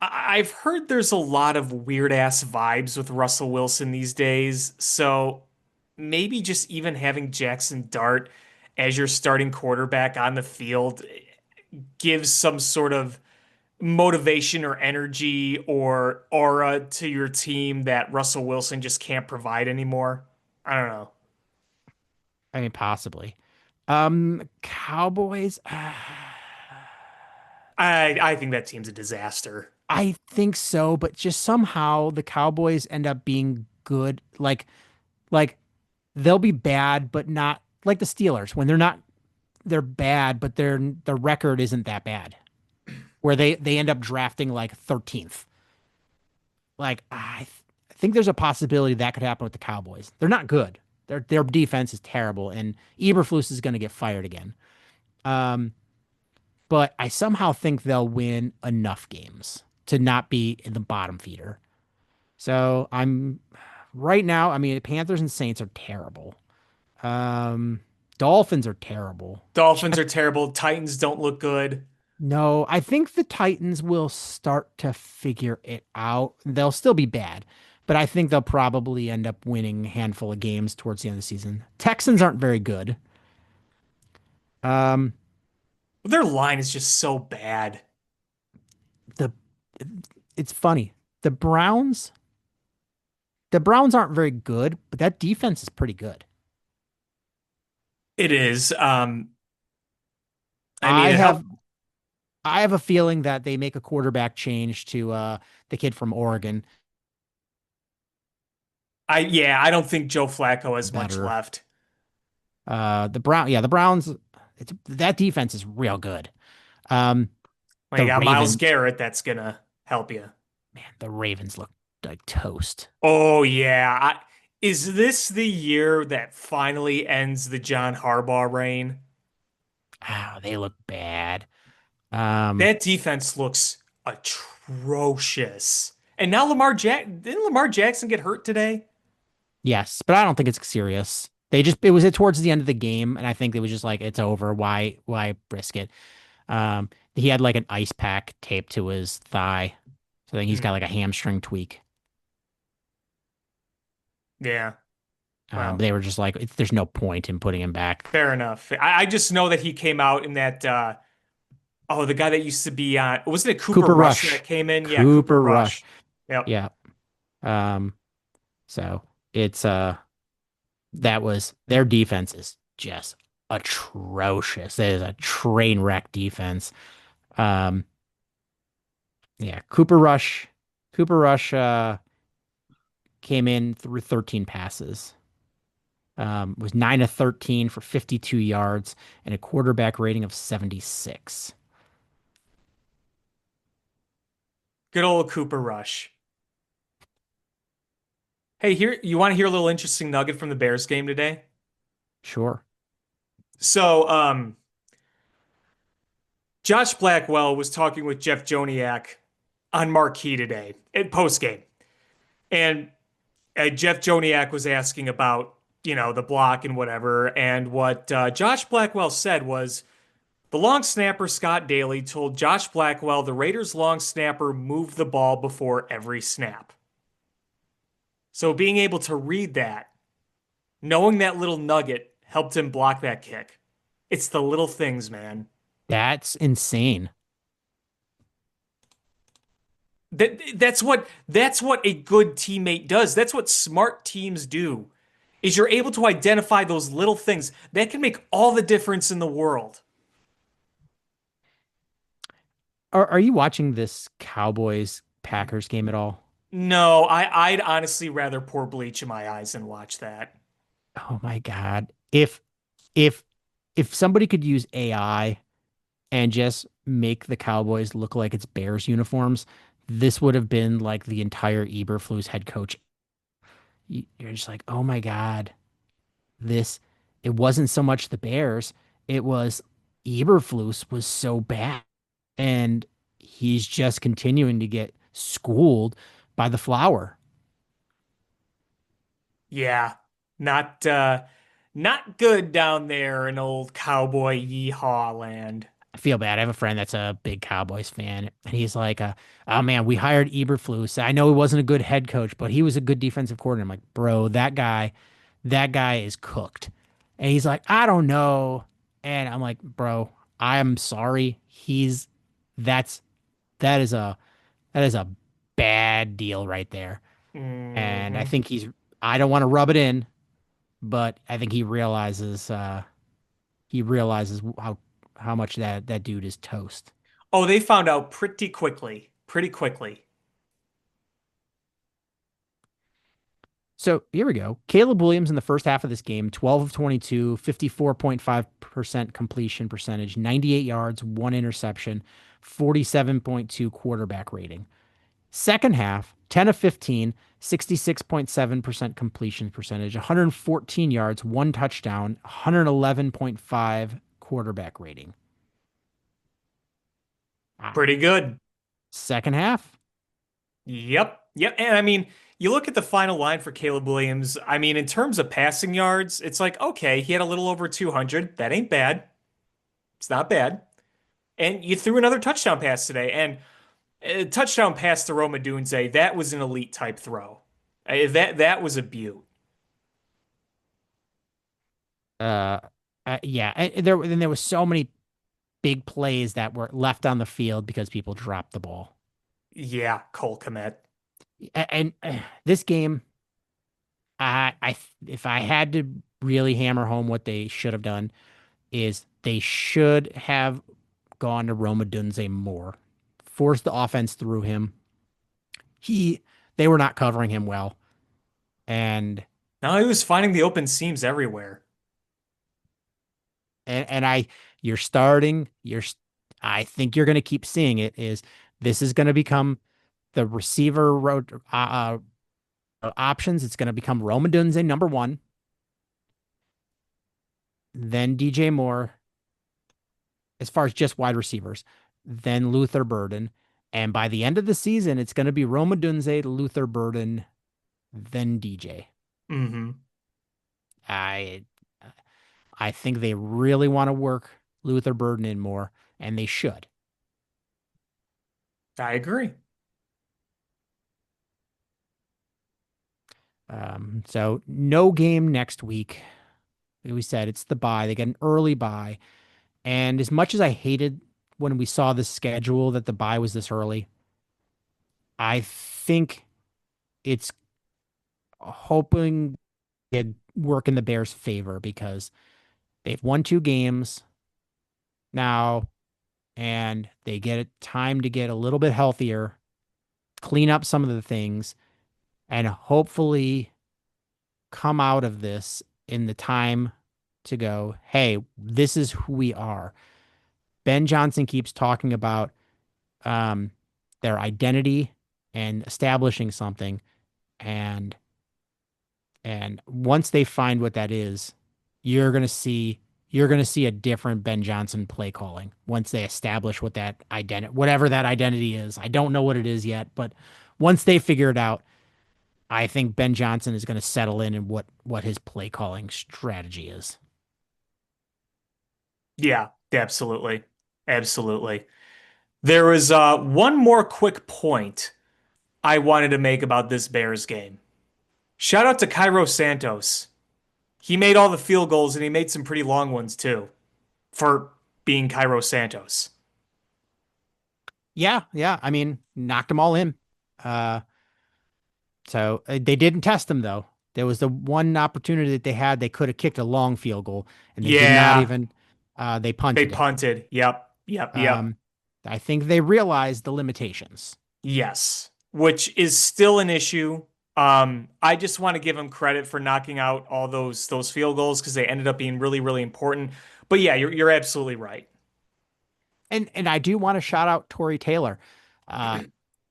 I've heard there's a lot of weird ass vibes with Russell Wilson these days. So maybe just even having Jackson Dart as your starting quarterback on the field gives some sort of motivation or energy or aura to your team that Russell Wilson just can't provide anymore. I don't know. I mean, possibly. Cowboys. I think that team's a disaster. I think so, but just somehow the Cowboys end up being good. Like they'll be bad, but not like the Steelers when they're bad, but their record isn't that bad. Where they end up drafting like 13th. Like I think there's a possibility that could happen with the Cowboys. They're not good. Their defense is terrible, and Eberflus is going to get fired again. Um, but I somehow think they'll win enough games to not be in the bottom feeder. So I'm right now. I mean, Panthers and Saints are terrible. Um, Dolphins are terrible. Dolphins are terrible. Titans don't look good. No, I think the Titans will start to figure it out. They'll still be bad, but I think they'll probably end up winning a handful of games towards the end of the season. Texans aren't very good. Um, Their line is just so bad. the it's funny. The Browns, the Browns aren't very good, but that defense is pretty good. It is. I mean, I it helped. have I have a feeling that they make a quarterback change to the kid from Oregon. Yeah, I don't think Joe Flacco has much Better. left. The Browns, that defense is real good. Um, Well, you the got Miles Ravens, Garrett that's gonna help you. man, the Ravens look like toast. Oh yeah. Is this the year that finally ends the John Harbaugh reign? Oh, they look bad. Um, That defense looks atrocious. And now didn't Lamar Jackson get hurt today? yes, but I don't think it's serious. It was towards the end of the game, and I think it was just like it's over. Why risk it? He had like an ice pack taped to his thigh, so I think he's got Hmm. like a hamstring tweak. Yeah. Well, They were just like, there's no point in putting him back. fair enough. I just know that he came out in that the guy that used to be on wasn't it Cooper Cooper Rush Rush, that came in? Yeah, Cooper Cooper Rush, Rush. Yep. yeah. Um, so it's that was their defense is just atrocious. It is a train wreck defense. Um, yeah, Cooper Rush came in through 13 passes. Was 9 of 13 for 52 yards and a quarterback rating of 76. Good old Cooper Rush. Hey, here you want to hear a little interesting nugget from the Bears game today? Sure. So, Josh Blackwell was talking with Jeff Joniak on Marquee today at postgame, and Jeff Joniak was asking about the block and whatever, and what Josh Blackwell said was the long snapper Scott Daly told Josh Blackwell the Raiders' long snapper moved the ball before every snap. So being able to read that, knowing that little nugget helped him block that kick. It's the little things, man. That's insane. That's what a good teammate does. That's what smart teams do. Is you're able to identify those little things that can make all the difference in the world. Are you watching this Cowboys Packers game at all? No, I'd honestly rather pour bleach in my eyes than watch that. Oh my God. If if somebody could use AI and just make the Cowboys look like it's Bears uniforms, this would have been like the entire Eberflus head coach. You're just like, oh my God, this, it wasn't so much the Bears, it was Eberflus was so bad. And he's just continuing to get schooled by the flower. Yeah, not good down there in old cowboy yeehaw land. I feel bad. I have a friend that's a big Cowboys fan, and he's like, "Oh man, we hired Eberflus. I know he wasn't a good head coach, but he was a good defensive coordinator." I'm like, "Bro, that guy is cooked." And he's like, "I don't know," and I'm like, "Bro, I'm sorry. That's that is a that is a bad deal right there." And I Hmm. think I don't want to rub it in, but I think he realizes how much that dude is toast. Oh, they found out pretty quickly. Pretty quickly. So here we go. Caleb Williams in the first half of this game, 12 of 22, 54.5% completion percentage, 98 yards, one interception, 47.2 quarterback rating. Second half, 10 of 15, 66.7% completion percentage, 114 yards, one touchdown, 111.5 quarterback rating. Ah, Pretty good. second half, Yep. Yep. And I mean, you look at the final line for Caleb Williams. I mean, in terms of passing yards, it's like, okay, he had a little over 200. That ain't bad. It's not bad. And you threw another touchdown pass today, and a touchdown pass to Roma Dunze, that was an elite type throw. That was a beaut. Uh, yeah, and there was so many big plays that were left on the field because people dropped the ball. Yeah, Cole Kmet. And this game, if I had to really hammer home what they should have done, is they should have gone to Roma Dunze more, forced the offense through him. He They were not covering him well, and Now he was finding the open seams everywhere. and I you're starting you're I think you're going to keep seeing it. Is this is going to become the receiver road options? It's going to become Roma Dunze number one, then DJ Moore as far as just wide receivers, then Luther Burden. And by the end of the season, it's going to be Roma Dunze, Luther Burden, then DJ. Hmm. I I think they really want to work Luther Burden in more, and they should. I agree. So no game next week. Like we said, it's the bye. They get an early bye. And as much as I hated when we saw the schedule that the bye was this early, I think it's hoping it work in the Bears' favor because they've won two games now and they get time to get a little bit healthier, clean up some of the things, and hopefully come out of this in the time to go, hey, this is who we are. Ben Johnson keeps talking about um, their identity and establishing something. And once they find what that is, you're gonna see you're gonna see a different Ben Johnson play calling once they establish what that identity, whatever that identity is. I don't know what it is yet, but once they figure it out, I think Ben Johnson is going to settle in and what his play calling strategy is. Yeah, absolutely. Absolutely. There was one more quick point I wanted to make about this Bears game. Shout out to Cairo Santos. He made all the field goals and he made some pretty long ones too for being Cairo Santos. Yeah, yeah. I mean, knocked them all in. Uh, they didn't test him though. There was the one opportunity that they had. They could have kicked a long field goal, and they did not Yeah, even. They they punted it. punted. Yep, yep, yep. Um, I think they realized the limitations. Yes, which is still an issue. I just want to give him credit for knocking out all those field goals because they ended up being really, really important. But yeah, you're absolutely right. And I do want to shout out Torrey Taylor. Uh,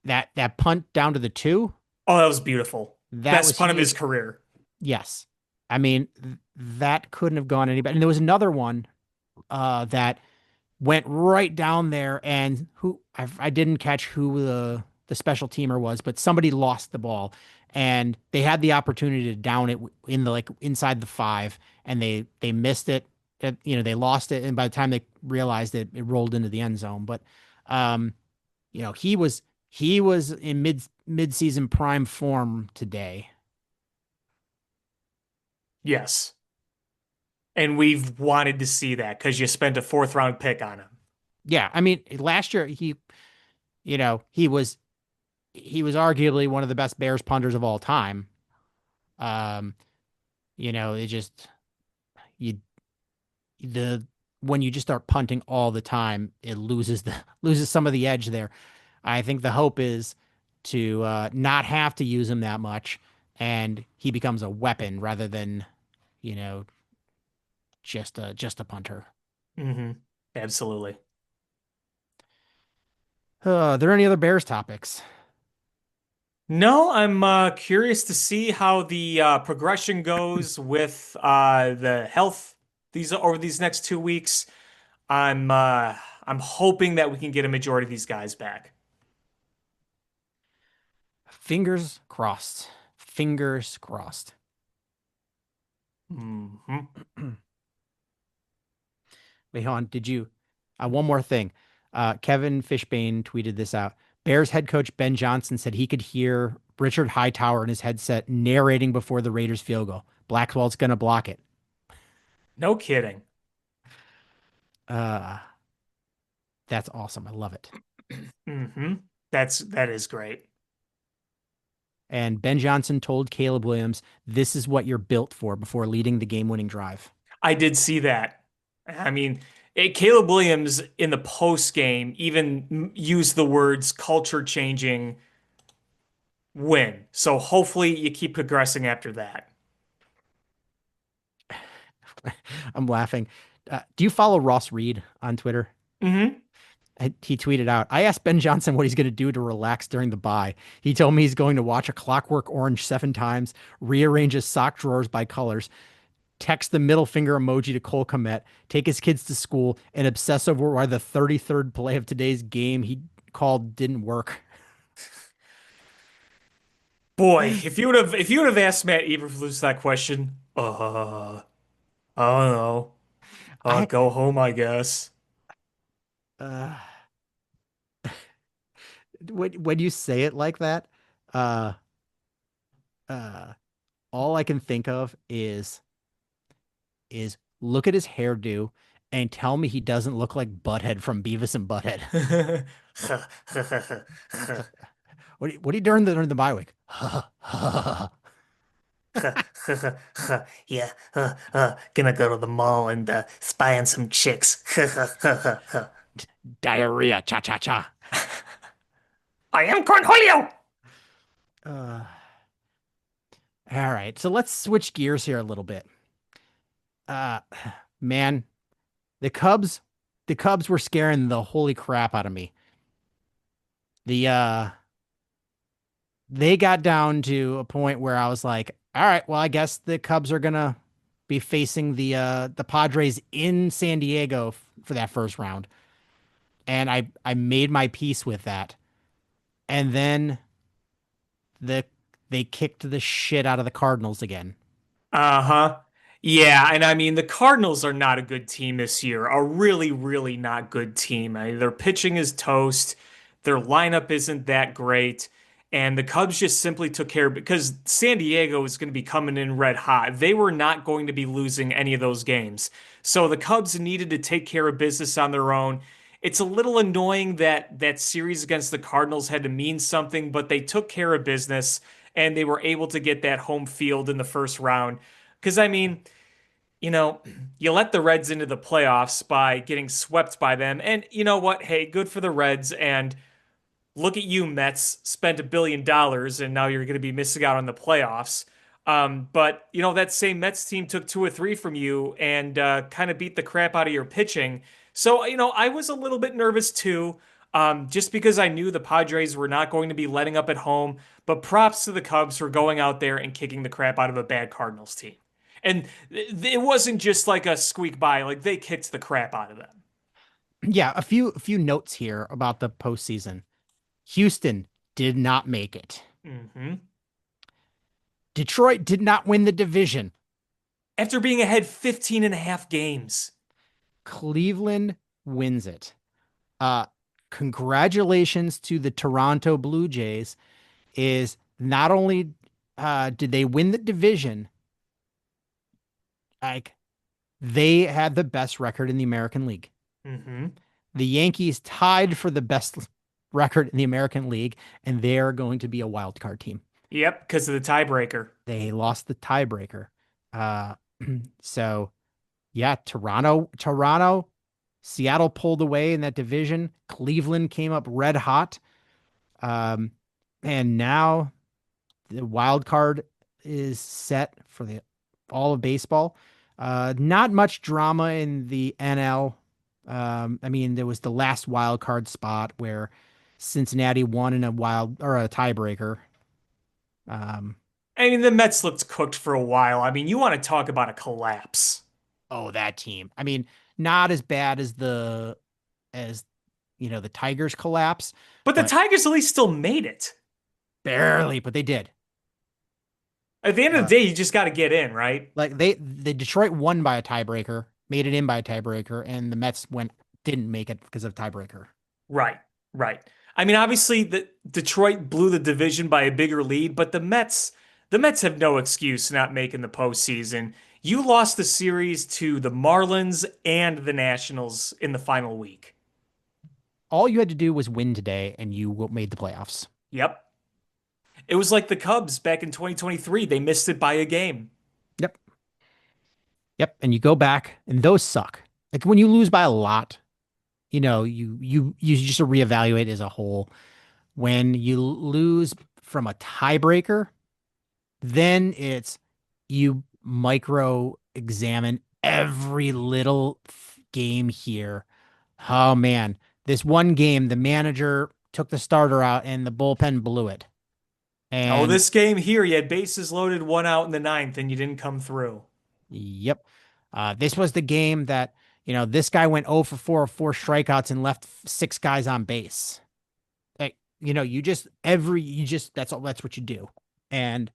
that punt down to the two, Oh, that was beautiful. that Best was punt of his huge. career. Yes. I mean, that couldn't have gone any better. And there was another one that went right down there, and I didn't catch who the special teamer was, but somebody lost the ball, and they had the opportunity to down it in the like inside the five, and they missed it. They lost it, and by the time they realized it, it rolled into the end zone. But um, he was in mid season prime form today. Yes. And we've wanted to see that because you spent a fourth round pick on him. Yeah, I mean, last year you know, he was arguably one of the best Bears punters of all time. Um, it just you the when you just start punting all the time, it loses some of the edge there. I think the hope is to not have to use him that much, and he becomes a weapon rather than you know just a punter. Hmm. Absolutely. Are there any other Bears topics? No, I'm curious to see how the progression goes with the health these over these next 2 weeks. I'm uh, I'm hoping that we can get a majority of these guys back. Fingers crossed. Fingers crossed. Hmm. Wait, hold on. One more thing. Kevin Fishbane tweeted this out. Bears head coach Ben Johnson said he could hear Richard Hightower in his headset narrating before the Raiders field goal. Blackwell's going to block it. No kidding. Uh, that's awesome. I love it. Hmm. That is great. And Ben Johnson told Caleb Williams, this is what you're built for before leading the game-winning drive. I did see that. I mean, Caleb Williams in the post game even used the words culture changing win. So hopefully you keep progressing after that. I'm laughing. Do you follow Ross Reed on Twitter? Hmm. He tweeted out, I asked Ben Johnson what he's going to do to relax during the bye. He told me he's going to watch A Clockwork Orange 7 times, rearrange his sock drawers by colors, text the middle finger emoji to Cole Kmet, take his kids to school, and obsess over why the 33rd play of today's game he called didn't work. Boy, if you would have asked Matt Eberflus that question, I don't know. I Go home, I guess. uh when you say it like that, uh uh all I can think of is look at his hairdo and tell me he doesn't look like Butthead from Beavis and Butthead. What are you doing during the bye week? Yeah, gonna go to the mall and spy on some chicks. Diarrhea, cha cha cha. I am Cornholio. Uh, all right, so let's switch gears here a little bit. Uh, man, the Cubs, the Cubs were scaring the holy crap out of me. The They got down to a point where I was like, all right, well, I guess the Cubs are gonna be facing the Padres in San Diego for that first round. And I made my peace with that. And then the they kicked the shit out of the Cardinals again. Uh-huh. Yeah, and I mean the Cardinals are not a good team this year. A really, really not good team. Their pitching is toast. Their lineup isn't that great. And the Cubs just simply took care because San Diego is going to be coming in red hot. They were not going to be losing any of those games. So the Cubs needed to take care of business on their own. It's a little annoying that that series against the Cardinals had to mean something, but they took care of business and they were able to get that home field in the first round. Because, I mean, you know, you let the Reds into the playoffs by getting swept by them. And you know what? Hey, good for the Reds. And look at you, Mets, spent $1 billion and now you're going to be missing out on the playoffs. But, you know, that same Mets team took two or three from you and kind of beat the crap out of your pitching. So, you know, I was a little bit nervous too, just because I knew the Padres were not going to be letting up at home. But props to the Cubs for going out there and kicking the crap out of a bad Cardinals team. And it wasn't just like a squeak by, like they kicked the crap out of them. Yeah, a few notes here about the postseason. Houston did not make it. Hmm. Detroit did not win the division. After being ahead 15 and a half games. Cleveland wins it. Uh, Congratulations to the Toronto Blue Jays. Is not only did they win the division, like they had the best record in the American League. Hmm. The Yankees tied for the best record in the American League, and they're going to be a wild card team. Yep, because of the tiebreaker. They lost the tiebreaker. Uh, so yeah, Toronto, Seattle pulled away in that division. Cleveland came up red hot. And now the wild card is set for the all of baseball. Not much drama in the NL. I mean, there was the last wild card spot where Cincinnati won in a wild or a tiebreaker. Um, I mean, the Mets looked cooked for a while. I mean, you want to talk about a collapse. oh, that team. I mean, not as bad as as the Tigers collapse, But the but Tigers at least still made it. barely, but they did. At the end of Uh, the day, you just got to get in, right? like the Detroit won by a tiebreaker, made it in by a tiebreaker, and the Mets didn't make it because of tiebreaker. Right, right. I mean, obviously, the Detroit blew the division by a bigger lead, but the Mets have no excuse not making the postseason. You lost the series to the Marlins and the Nationals in the final week. All you had to do was win today, and you made the playoffs. Yep. It was like the Cubs back in 2023. They missed it by a game. Yep. Yep. And you go back, and those suck. Like when you lose by a lot, you just reevaluate as a whole. When you lose from a tiebreaker, then it's you micro examine every little game here. Oh man, this one game, the manager took the starter out and the bullpen blew it. Oh, And this game here, you had bases loaded, one out in the ninth, and you didn't come through. yep, this was the game that this guy went 0 for 4 or 4 strikeouts and left 6 guys on base. Like, you just that's what you do. And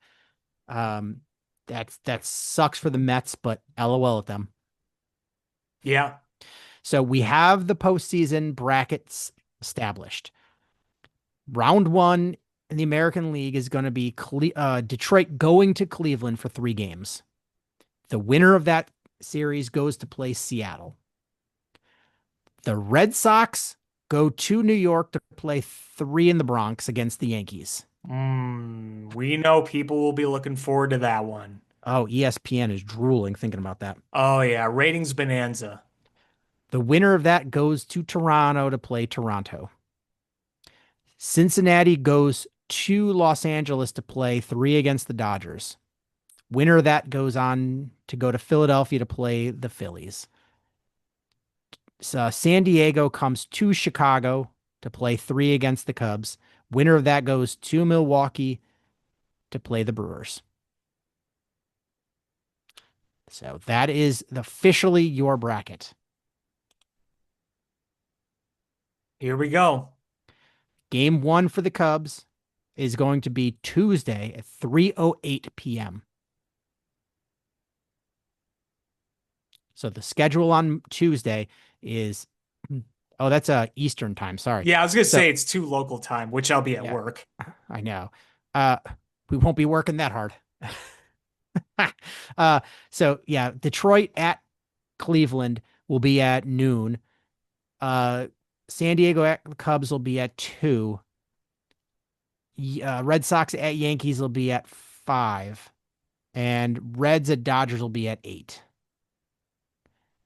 um that sucks for the Mets, but LOL at them. Yeah. So we have the postseason brackets established. Round one in the American League is going to be Detroit going to Cleveland for 3 games. The winner of that series goes to play Seattle. The Red Sox go to New York to play 3 in the Bronx against the Yankees. We know people will be looking forward to that one. Oh, ESPN is drooling thinking about that. Oh, yeah. Ratings bonanza. The winner of that goes to Toronto to play Toronto. Cincinnati goes to Los Angeles to play 3 against the Dodgers. Winner of that goes on to go to Philadelphia to play the Phillies. San Diego comes to Chicago to play 3 against the Cubs. Winner of that goes to Milwaukee to play the Brewers. So that is officially your bracket. Here we go. Game 1 for the Cubs is going to be Tuesday at 3:08 p.m. So the schedule on Tuesday is that's Eastern time. Sorry. Yeah, I was gonna So say it's too local time, which I'll be at yeah, work. I know. We won't be working that hard. So yeah, Detroit at Cleveland will be at noon. San Diego at the Cubs will be at 2. Red Sox at Yankees will be at 5. And Reds at Dodgers will be at 8.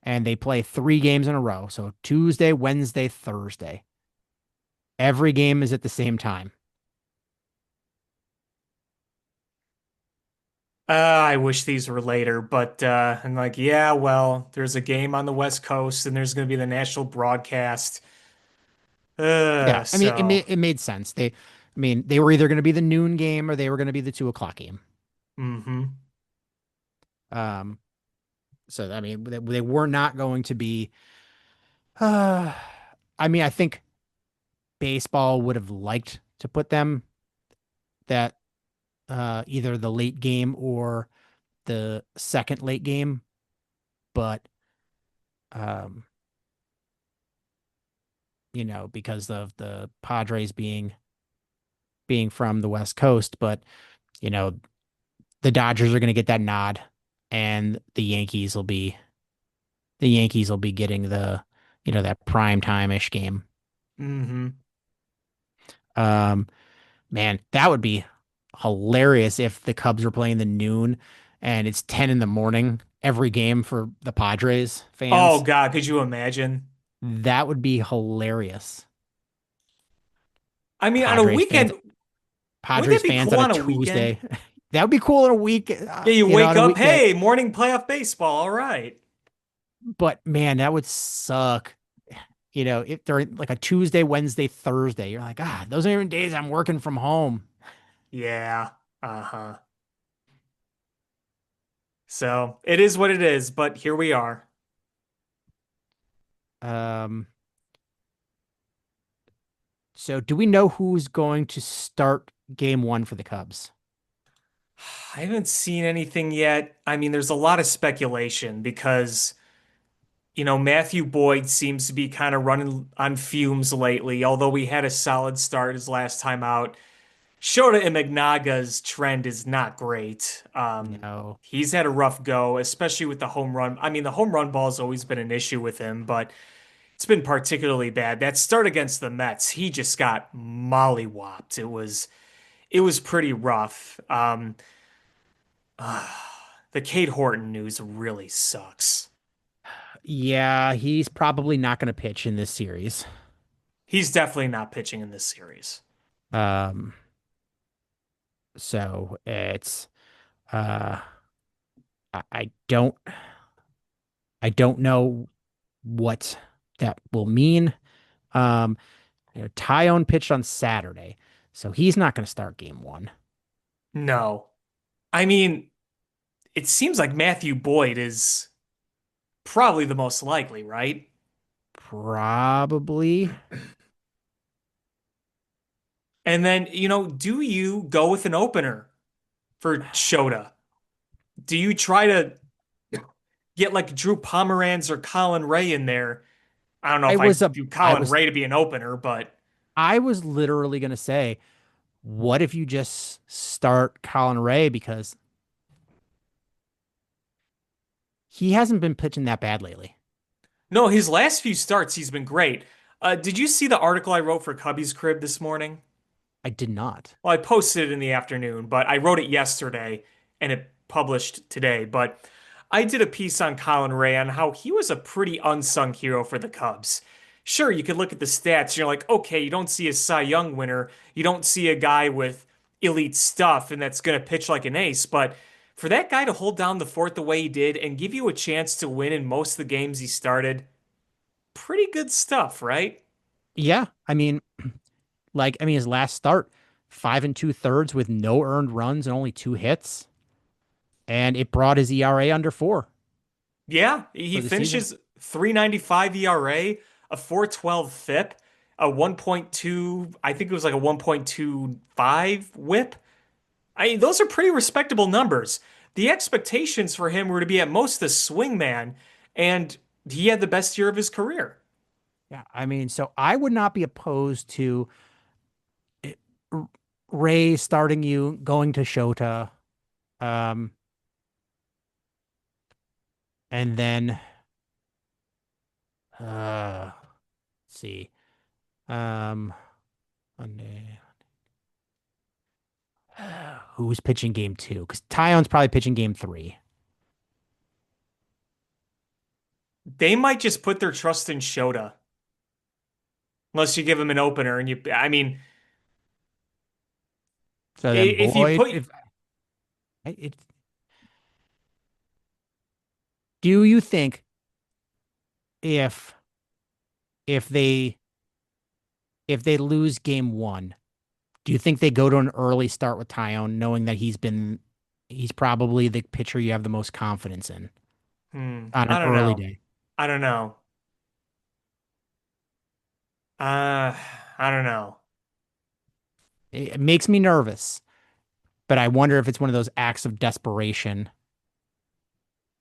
And they play 3 games in a row. So Tuesday, Wednesday, Thursday. Every game is at the same time. I wish these were later, but I'm like, yeah, well, there's a game on the West Coast and there's gonna be the national broadcast. Yeah, I mean, So it made sense. They were either going to be the noon game or they were going to be the 2 o'clock game. hmm Um, so I mean, they were not going to be. Uh, I mean, I think baseball would have liked to put them that either the late game or the second late game, but um, because of the Padres being from the West Coast, but you know, the Dodgers are going to get that nod, and the Yankees will be getting that prime time ish game. hmm Um, Man, that would be hilarious if the Cubs were playing the noon and it's 10 in the morning every game for the Padres Oh fans. God, could you imagine? That would be hilarious. I mean, on a Padres fans, weekend, wouldn't Padres that be fans cool on a on a weekend? Tuesday. That would be cool on a week, Yeah, you on wake a up, weekday. hey, morning playoff baseball. All right. But man, that would suck. If they're like a Tuesday, Wednesday, Thursday, you're like, those are even days I'm working from home. Yeah. Uh-huh. So it is what it is, but here we are. Um, so do we know who's going to start game 1 for the Cubs? I haven't seen anything yet. I mean, there's a lot of speculation because Matthew Boyd seems to be kind of running on fumes lately, although we had a solid start his last time out. Shota Imagnaga's trend is not great. No. He's had a rough go, especially with the home run. I mean, the home run ball has always been an issue with him, but it's been particularly bad. That start against the Mets, he just got mollywopped. It was pretty rough. The Cade Horton news really sucks. Yeah, he's probably not going to pitch in this series. He's definitely not pitching in this series. Um, so it's uh I don't know what that will mean. Um, Tyone pitched on Saturday, so he's not going to start game one. No. I mean, it seems like Matthew Boyd is probably the most likely, right? Probably. And then, do you go with an opener for Shota? Do you try to get like Drew Pomeranz or Colin Ray in there? I don't know I if I was a do I Colin was Ray to be an opener, but I was literally going to say, what if you just start Colin Ray because he hasn't been pitching that bad lately. no, his last few starts, he's been great. Did you see the article I wrote for Cubby's Crib this morning? I did not. Well, I posted it in the afternoon, but I wrote it yesterday and it published today. But I did a piece on Colin Ray on how he was a pretty unsung hero for the Cubs. Sure, you could look at the stats and you're like, okay, you don't see a Cy Young winner. You don't see a guy with elite stuff and that's going to pitch like an ace. But for that guy to hold down the fort the way he did and give you a chance to win in most of the games he started, pretty good stuff, right? Yeah, his last start, 5 2/3 with no earned runs and only 2 hits, and it brought his ERA under 4 Yeah, he for the season. finishes 3.95 ERA, a 4.12 FIP, a 1.2, I think it was like a 1.25 WHIP. I mean, those are pretty respectable numbers. The expectations for him were to be at most a swingman, and he had the best year of his career. Yeah, so I would not be opposed to R- Ray starting you going to Shota, um, and then let's see, um, Monday. Who's pitching game 2? Because Tyone's probably pitching game 3. They might just put their trust in Shota, unless you give him an opener. I mean, So then if you Boyd, put if it, do you think if if they if they lose game 1, do you think they go to an early start with Tyone, knowing that he's probably the pitcher you have the most confidence in on I an don't early know. day? I don't know. Uh, I don't know. It makes me nervous, but I wonder if it's one of those acts of desperation.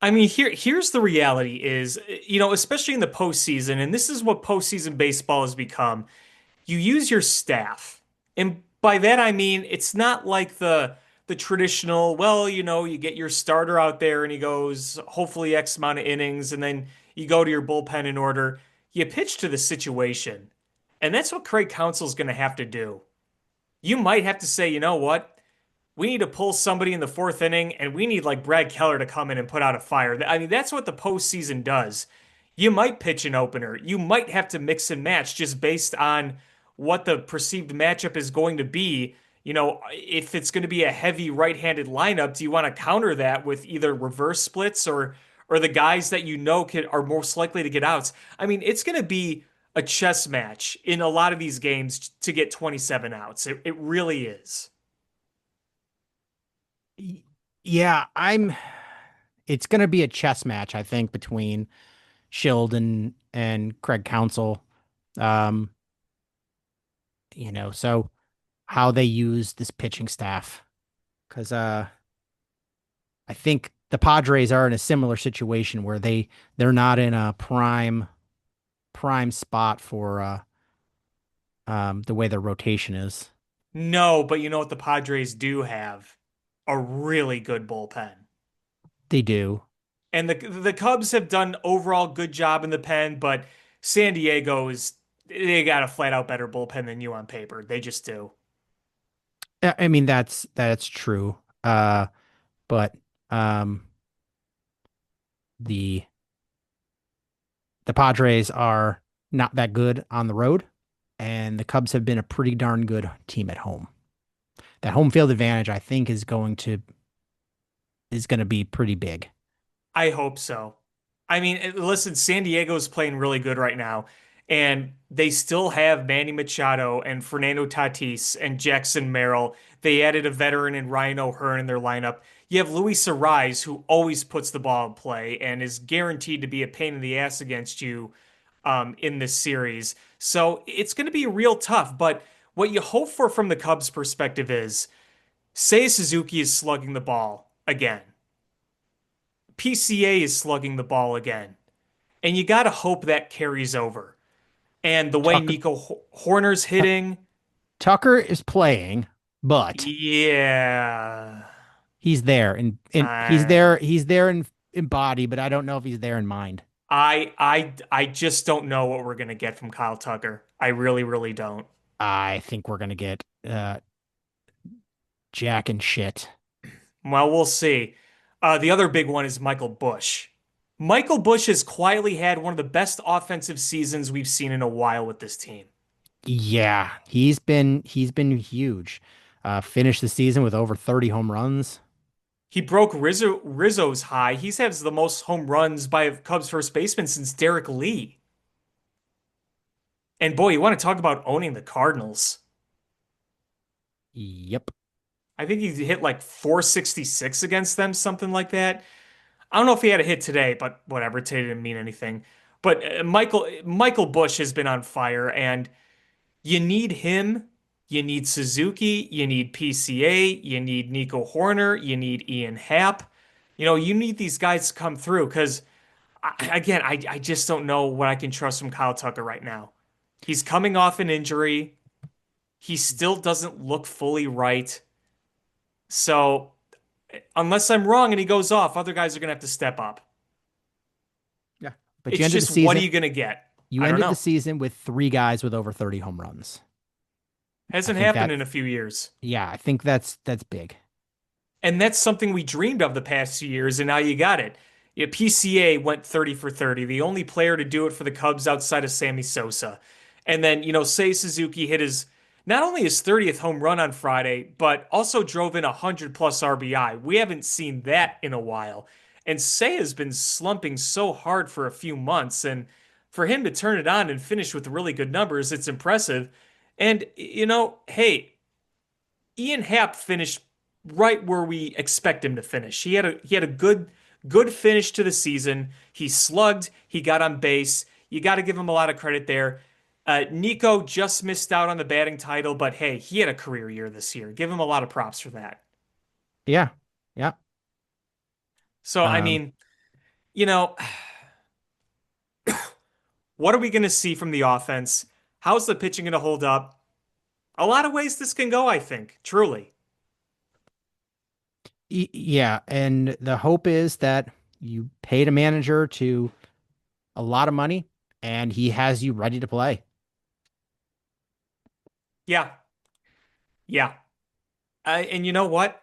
I mean, here's the reality is, especially in the postseason, and this is what postseason baseball has become. You use your staff. And by that I mean it's not like the traditional, well, you get your starter out there and he goes hopefully X amount of innings, and then you go to your bullpen in order. You pitch to the situation. And that's what Craig Counsell's going to have to do. You might have to say, you know what? We need to pull somebody in the fourth inning, and we need like Brad Keller to come in and put out a fire. I mean, that's what the postseason does. You might pitch an opener. You might have to mix and match just based on what the perceived matchup is going to be. If it's going to be a heavy right-handed lineup, do you want to counter that with either reverse splits or the guys that are most likely to get outs? I mean, it's going to be a chess match in a lot of these games to get 27 outs. It really is. Yeah, it's going to be a chess match, I think, between Schild and Craig Counsell. Um, so how they use this pitching staff. Because I think the Padres are in a similar situation where they're not in a prime spot for the way their rotation is. No, but you know what the Padres do have? A really good bullpen. They do. And the Cubs have done overall good job in the pen, but San Diego is they got a flat out better bullpen than you on paper. They just do. I mean that's true. But um the the Padres are not that good on the road, and the Cubs have been a pretty darn good team at home. That home field advantage, I think, is going to be pretty big. I hope so. I mean, listen, San Diego's playing really good right now, and they still have Manny Machado and Fernando Tatis and Jackson Merrill. They added a veteran in Ryan O'Hearn in their lineup. You have Luis Arise, who always puts the ball in play and is guaranteed to be a pain in the ass against you in this series. So it's going to be real tough. But what you hope for from the Cubs' perspective is, say Suzuki is slugging the ball again. PCA is slugging the ball again. And you got to hope that carries over. And the way Tucker Nico Horner's hitting, Tucker is playing, but yeah. he's there and he's Uh, there in body, but I don't know if he's there in mind. I just don't know what we're gonna get from Kyle Tucker. I really, really don't. I think we're gonna get Jack and shit. Well, we'll see. The other big one is Michael Bush. Michael Bush has quietly had one of the best offensive seasons we've seen in a while with this team. Yeah, he's been huge. Finished the season with over 30 home runs. He broke Rizzo's high. He's had the most home runs by a Cubs first baseman since Derek Lee. And boy, you want to talk about owning the Cardinals. Yep. I think he hit like 466 against them, something like that. I don't know if he had a hit today, but whatever. Today didn't mean anything. But Michael Bush has been on fire, and you need him. You need Suzuki. You need PCA. You need Nico Horner. You need Ian Happ. You need these guys to come through because, again, I just don't know what I can trust from Kyle Tucker right now. He's coming off an injury. He still doesn't look fully right. So, unless I'm wrong and he goes off, other guys are going to have to step up. Yeah. But you It's ended the just what are season you going to get? you I don't ended the know. season with three guys with over 30 home runs. I Hasn't think happened that in a few years. yeah, I think that's big. And that's something we dreamed of the past 2 years, and now you got it. Yeah, PCA went 30 for 30, the only player to do it for the Cubs outside of Sammy Sosa. And then, Sei Suzuki hit not only his 30th home run on Friday, but also drove in 100 plus RBI. We haven't seen that in a while. And Say has been slumping so hard for a few months, and for him to turn it on and finish with really good numbers, it's impressive. And, hey, Ian Happ finished right where we expect him to finish. He had a good finish to the season. He slugged, he got on base. You got to give him a lot of credit there. Nico just missed out on the batting title, but hey, he had a career year this year. Give him a lot of props for that. Yeah. Yeah. So, I Um mean, you know, what are we going to see from the offense? How's the pitching going to hold up? A lot of ways this can go, I think, truly. yeah, and the hope is that you paid a manager to a lot of money and he has you ready to play. Yeah, yeah. And you know what?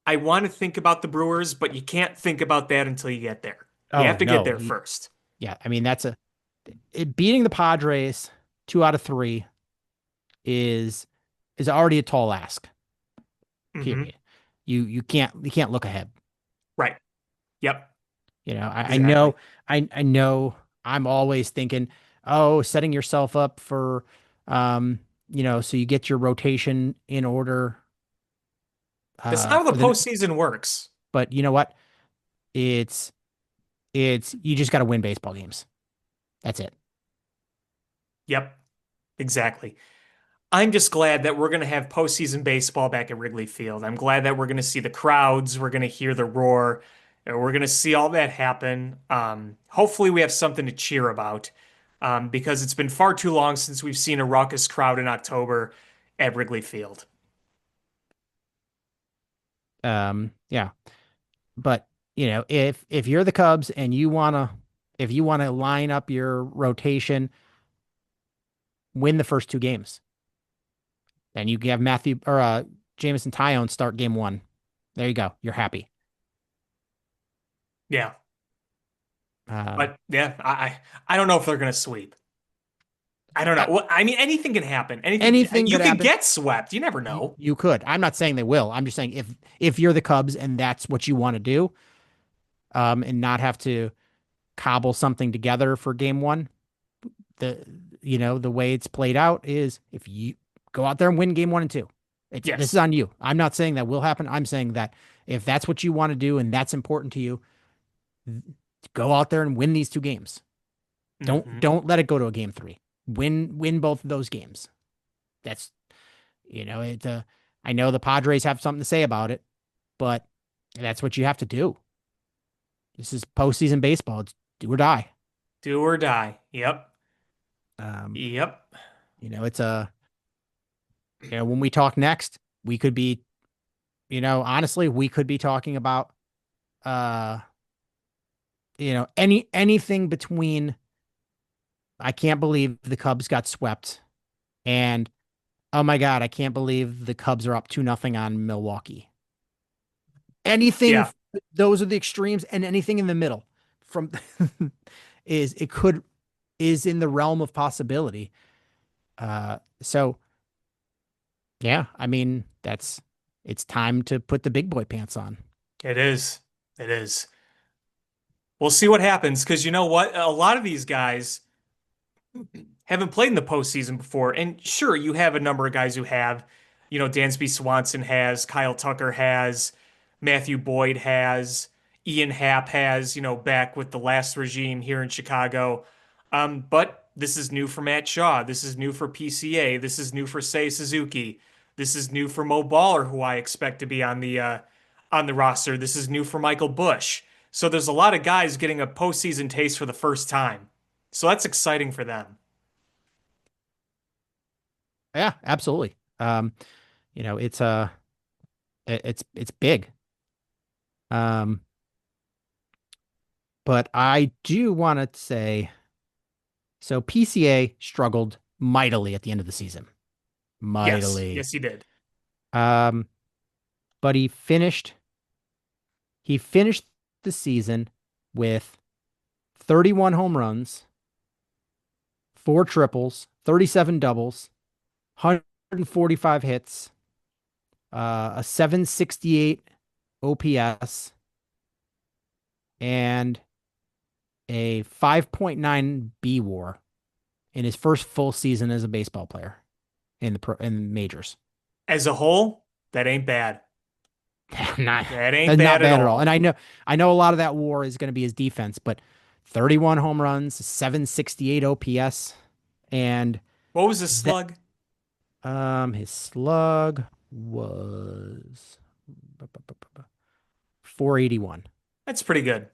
I want to think about the Brewers, but you can't think about that until you get there. You Oh have to get no. there first. Yeah, I mean beating the Padres 2 out of 3 is is already a tall ask. Hmm. Period. You can't look ahead. Right. Yep. I Exactly. know I know I'm always thinking, oh, setting yourself up for so you get your rotation in order That's not how for the the postseason works. but you know what? It's it's you just got to win baseball games. That's it. Yep. Exactly. I'm just glad that we're going to have postseason baseball back at Wrigley Field. I'm glad that we're going to see the crowds, we're going to hear the roar, and we're going to see all that happen. Hopefully, we have something to cheer about because it's been far too long since we've seen a raucous crowd in October at Wrigley Field. Yeah. But if you're the Cubs and if you wanna line up your rotation, win the first two games. Then you can have Matthew or Jameson Tyone start game one. There you go. You're happy. Yeah, Um, but yeah, I don't know if they're going to sweep. I don't know. uh, Well, I mean, anything can happen. Anything anything you could could happen. get swept. You never know. You could. I'm not saying they will. I'm just saying if you're the Cubs and that's what you want to do, and not have to cobble something together for game one, the the way it's played out is if you go out there and win game one and two, this is Yes. on you. I'm not saying that will happen. I'm saying that if that's what you want to do and that's important to you, go out there and win these two games. Hmm. Don't let it go to a game three. Win both of those games. That's it. I know the Padres have something to say about it, but that's what you have to do. This is postseason baseball. It's do or die. Do or die. Yep. Um, Yep. it's a when we talk next, we could be honestly, we could be talking about uh anything between I can't believe the Cubs got swept and oh my God, I can't believe the Cubs are up 2-0 on Milwaukee. Anything Yeah. those are the extremes and anything in the middle from is it could is in the realm of possibility. So yeah, I mean, it's time to put the big boy pants on. It is. It is. We'll see what happens because you know what? A lot of these guys haven't played in the postseason before. And sure, you have a number of guys who have, Dansby Swanson has, Kyle Tucker has, Matthew Boyd has, Ian Happ has, back with the last regime here in Chicago. But this is new for Matt Shaw. This is new for PCA. This is new for Seiya Suzuki. This is new for Mo Baller, who I expect to be on the roster. This is new for Michael Bush. So there's a lot of guys getting a postseason taste for the first time. So that's exciting for them. Yeah, absolutely. It's it's big. Um, but I do want to say so PCA struggled mightily at the end of the season. Yes, Mightily. yes, he did. Um, but he finished the season with 31 home runs, four triples, 37 doubles, 145 hits, a 768 OPS, and a 5.9 B WAR in his first full season as a baseball player in majors. As a whole, that ain't bad. Not That ain't that's not bad at bad at all. And all. I know a lot of that WAR is going to be his defense, but 31 home runs, 768 OPS, and What was the that slug? his slug was 481. That's pretty good.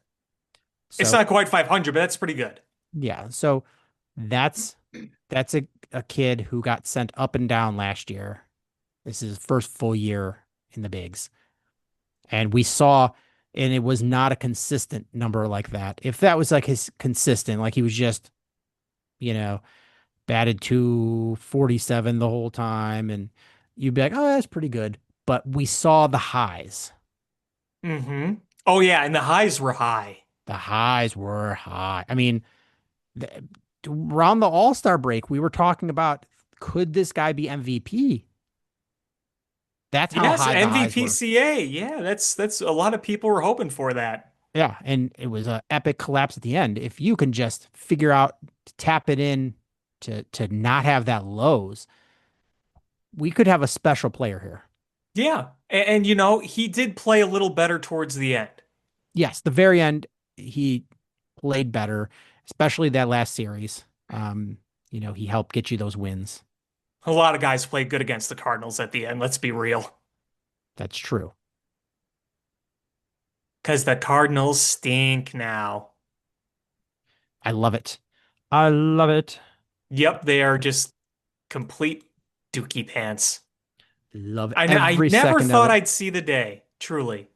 It's So not quite 500, but that's pretty good. yeah, so that's that's a kid who got sent up and down last year. This is his first full year in the bigs. And we saw, and it was not a consistent number like that. If that was like his consistent, like he was just, you know, batted 247 the whole time, and you'd be like, oh, that's pretty good. But we saw the highs. Mm-hmm. Oh yeah, and the highs were high. The highs were high. I mean, the, around the All-Star break, we were talking about could this guy be MVP? That's how Yes, high the highs were. MVPCA. Yeah, that's a lot of people were hoping for that. Yeah, and it was an epic collapse at the end. If you can just figure out to tap it in to not have that lows, we could have a special player here. Yeah, and he did play a little better towards the end. Yes, the very end he played better, especially that last series. He helped get you those wins. A lot of guys played good against the Cardinals at the end, let's be real. That's true. Because the Cardinals stink now. I love it. I love it. Yep, they are just complete dookie pants. Love I every never second of thought it. I'd see the day, truly.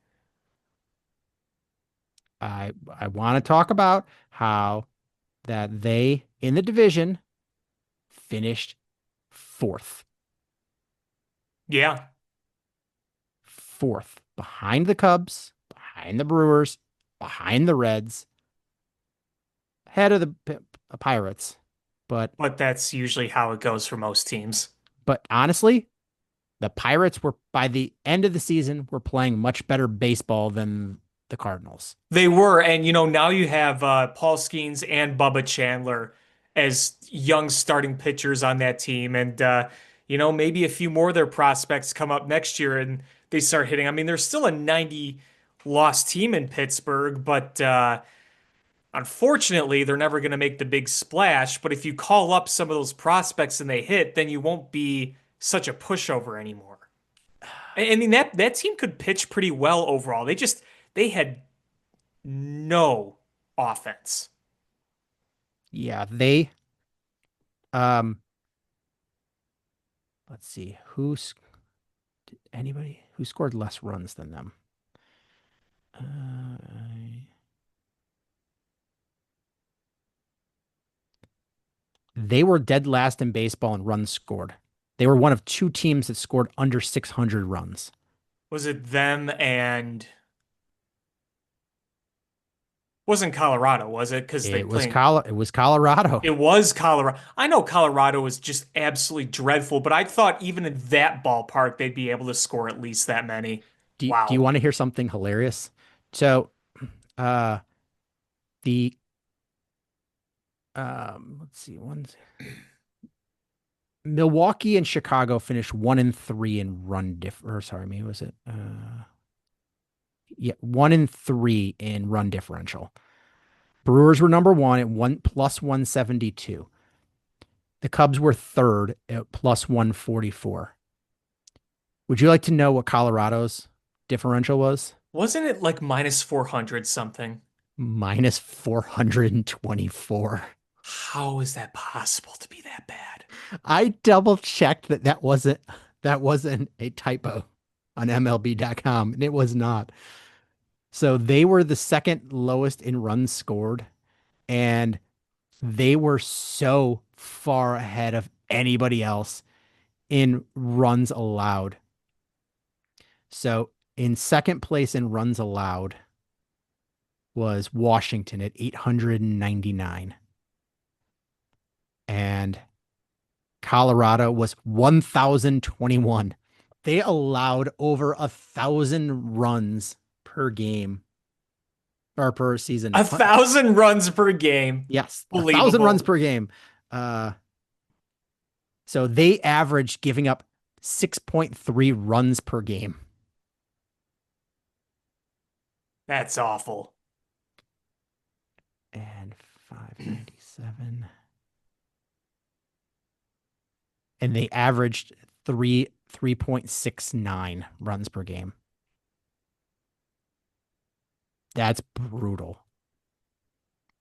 I want to talk about how that they in the division finished fourth. Yeah, Fourth behind the Cubs, behind the Brewers, behind the Reds, ahead of the Pirates. But but that's usually how it goes for most teams. honestly, the Pirates were by the end of the season were playing much better baseball than the Cardinals. They were, and now you have Paul Skeens and Bubba Chandler as young starting pitchers on that team, and maybe a few more of their prospects come up next year and they start hitting. I mean, there's still a 90 loss team in Pittsburgh, but unfortunately, they're never going to make the big splash. But if you call up some of those prospects and they hit, then you won't be such a pushover anymore. I mean that team could pitch pretty well overall. They had no offense. Yeah, they um let's see anybody who scored less runs than them. They were dead last in baseball in runs scored. They were one of two teams that scored under 600 runs. Was it them and wasn't Colorado, was it? Because they played. It was Colorado. It was Colorado. I know Colorado was just absolutely dreadful, but I thought even in that ballpark they'd be able to score at least that many. Do you Wow. want to hear something hilarious? So, uh, the let's see, Milwaukee and Chicago finished 1-3 in run diff. Or sorry, maybe was it? Yeah, 1-3 in run differential. Brewers were number one at one plus 172. The Cubs were third at plus 144. Would you like to know what Colorado's differential was? Wasn't it like minus 400 something? Minus 424. How is that possible to be that bad? I double checked that wasn't a typo on MLB.com, and it was not. So they were the second lowest in runs scored, and they were so far ahead of anybody else in runs allowed. So in second place in runs allowed was Washington at 899. And Colorado was 1,021. They allowed over 1,000 runs per game or per season. 1,000 runs per game. Yes, 1,000 runs Believable. per game. Uh, so they averaged giving up 6.3 runs per game. That's awful. And 597. And they averaged 3.69 runs per game. That's brutal.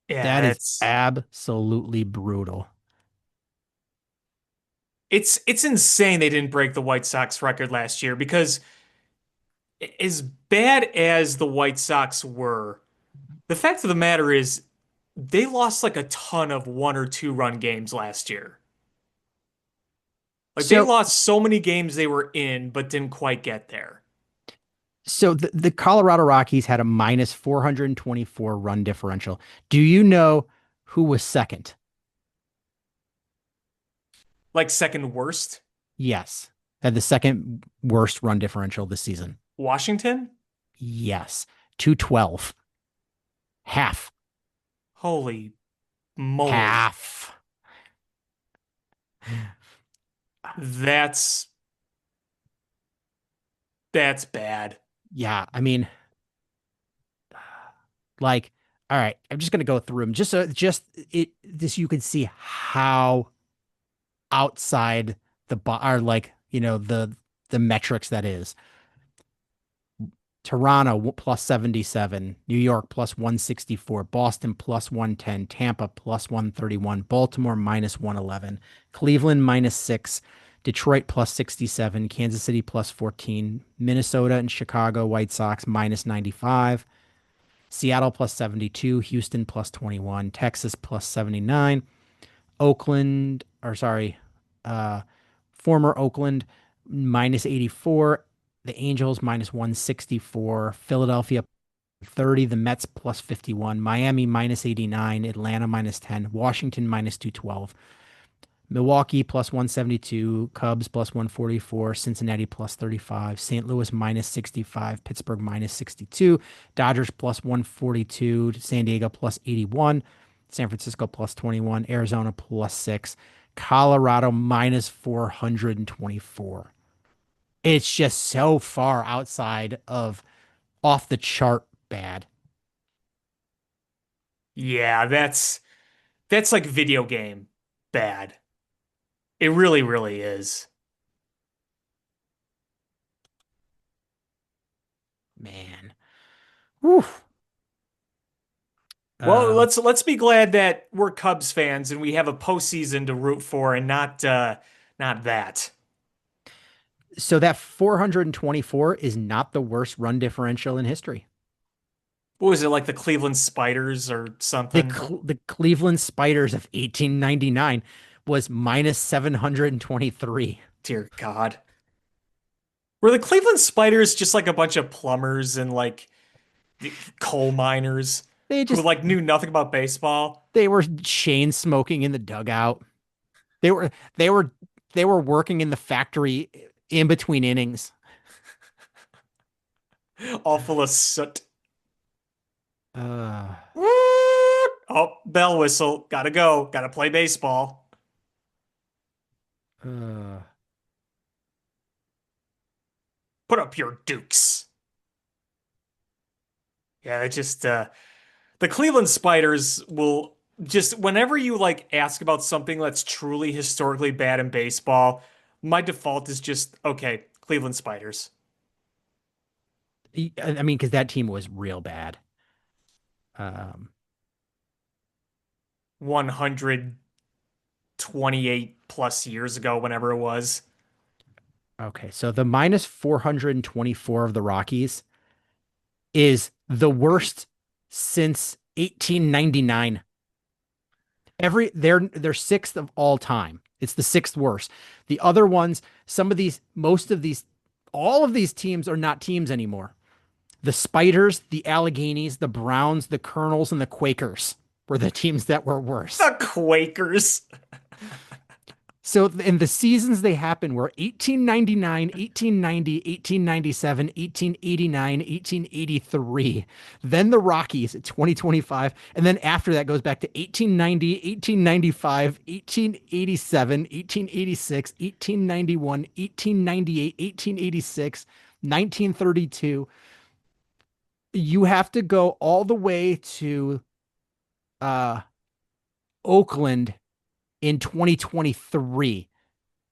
Yeah, That is it's absolutely brutal. it's insane they didn't break the White Sox record last year because as bad as the White Sox were, the fact of the matter is they lost like a ton of 1 or 2 run games last year. Like they So, lost so many games they were in, but didn't quite get there. so the Colorado Rockies had a minus 424 run differential. Do you know who was second? Like second worst, Yes. Had the second worst run differential this season. Washington? Yes. 212. Half. Holy moly. Half. That's that's bad. Yeah. I mean, like, all right, I'm just gonna go through them just so you can see how outside are like, the metrics that is. Toronto plus 77, New York plus 164, Boston plus 110, Tampa plus 131, Baltimore minus 111, Cleveland minus 6, Detroit plus 67, Kansas City plus 14, Minnesota and Chicago White Sox minus 95, Seattle plus 72, Houston plus 21, Texas plus 79, Oakland, or sorry, uh, former Oakland minus 84, the Angels minus 164, Philadelphia 30, the Mets plus 51, Miami minus 89, Atlanta minus 10, Washington minus 212, Milwaukee plus 172, Cubs plus 144, Cincinnati plus 35, St. Louis minus 65, Pittsburgh minus 62, Dodgers plus 142, San Diego plus 81, San Francisco plus 21, Arizona plus 6, Colorado minus 424. It's just so far outside of off the chart bad. Yeah, that's like video game bad. It really, really is. Man. Whew. Well, Um, let's be glad that we're Cubs fans and we have a postseason to root for and not that. so that 424 is not the worst run differential in history. What was it like the Cleveland Spiders or something? The Cleveland Spiders of 1899 was minus 723. Dear God. Were the Cleveland Spiders just like a bunch of plumbers and like coal miners They who just like knew nothing about baseball? they were chain smoking in the dugout. They were they were they were working in the factory in between innings. All full of soot. Uh, Oh, bell whistle. Gotta go. Gotta play baseball. uh, Put up your dukes. Yeah, it just the Cleveland Spiders will just whenever you like ask about something that's truly historically bad in baseball, my default is just okay, Cleveland Spiders. I mean, because that team was real bad. Um, 128 plus years ago, whenever it was. okay, so the minus 424 of the Rockies is the worst since 1899. They're sixth of all time. It's the sixth worst. The other ones, most of these, all of these teams are not teams anymore. The Spiders, the Alleghenies, the Browns, the Colonels, and the Quakers were the teams that were worse. The Quakers. So in the seasons they happened were 1899, 1890, 1897, 1889, 1883. Then the Rockies at 2025. And then after that goes back to 1890, 1895, 1887, 1886, 1891, 1898, 1886, 1932. You have to go all the way to uh, Oakland in 2023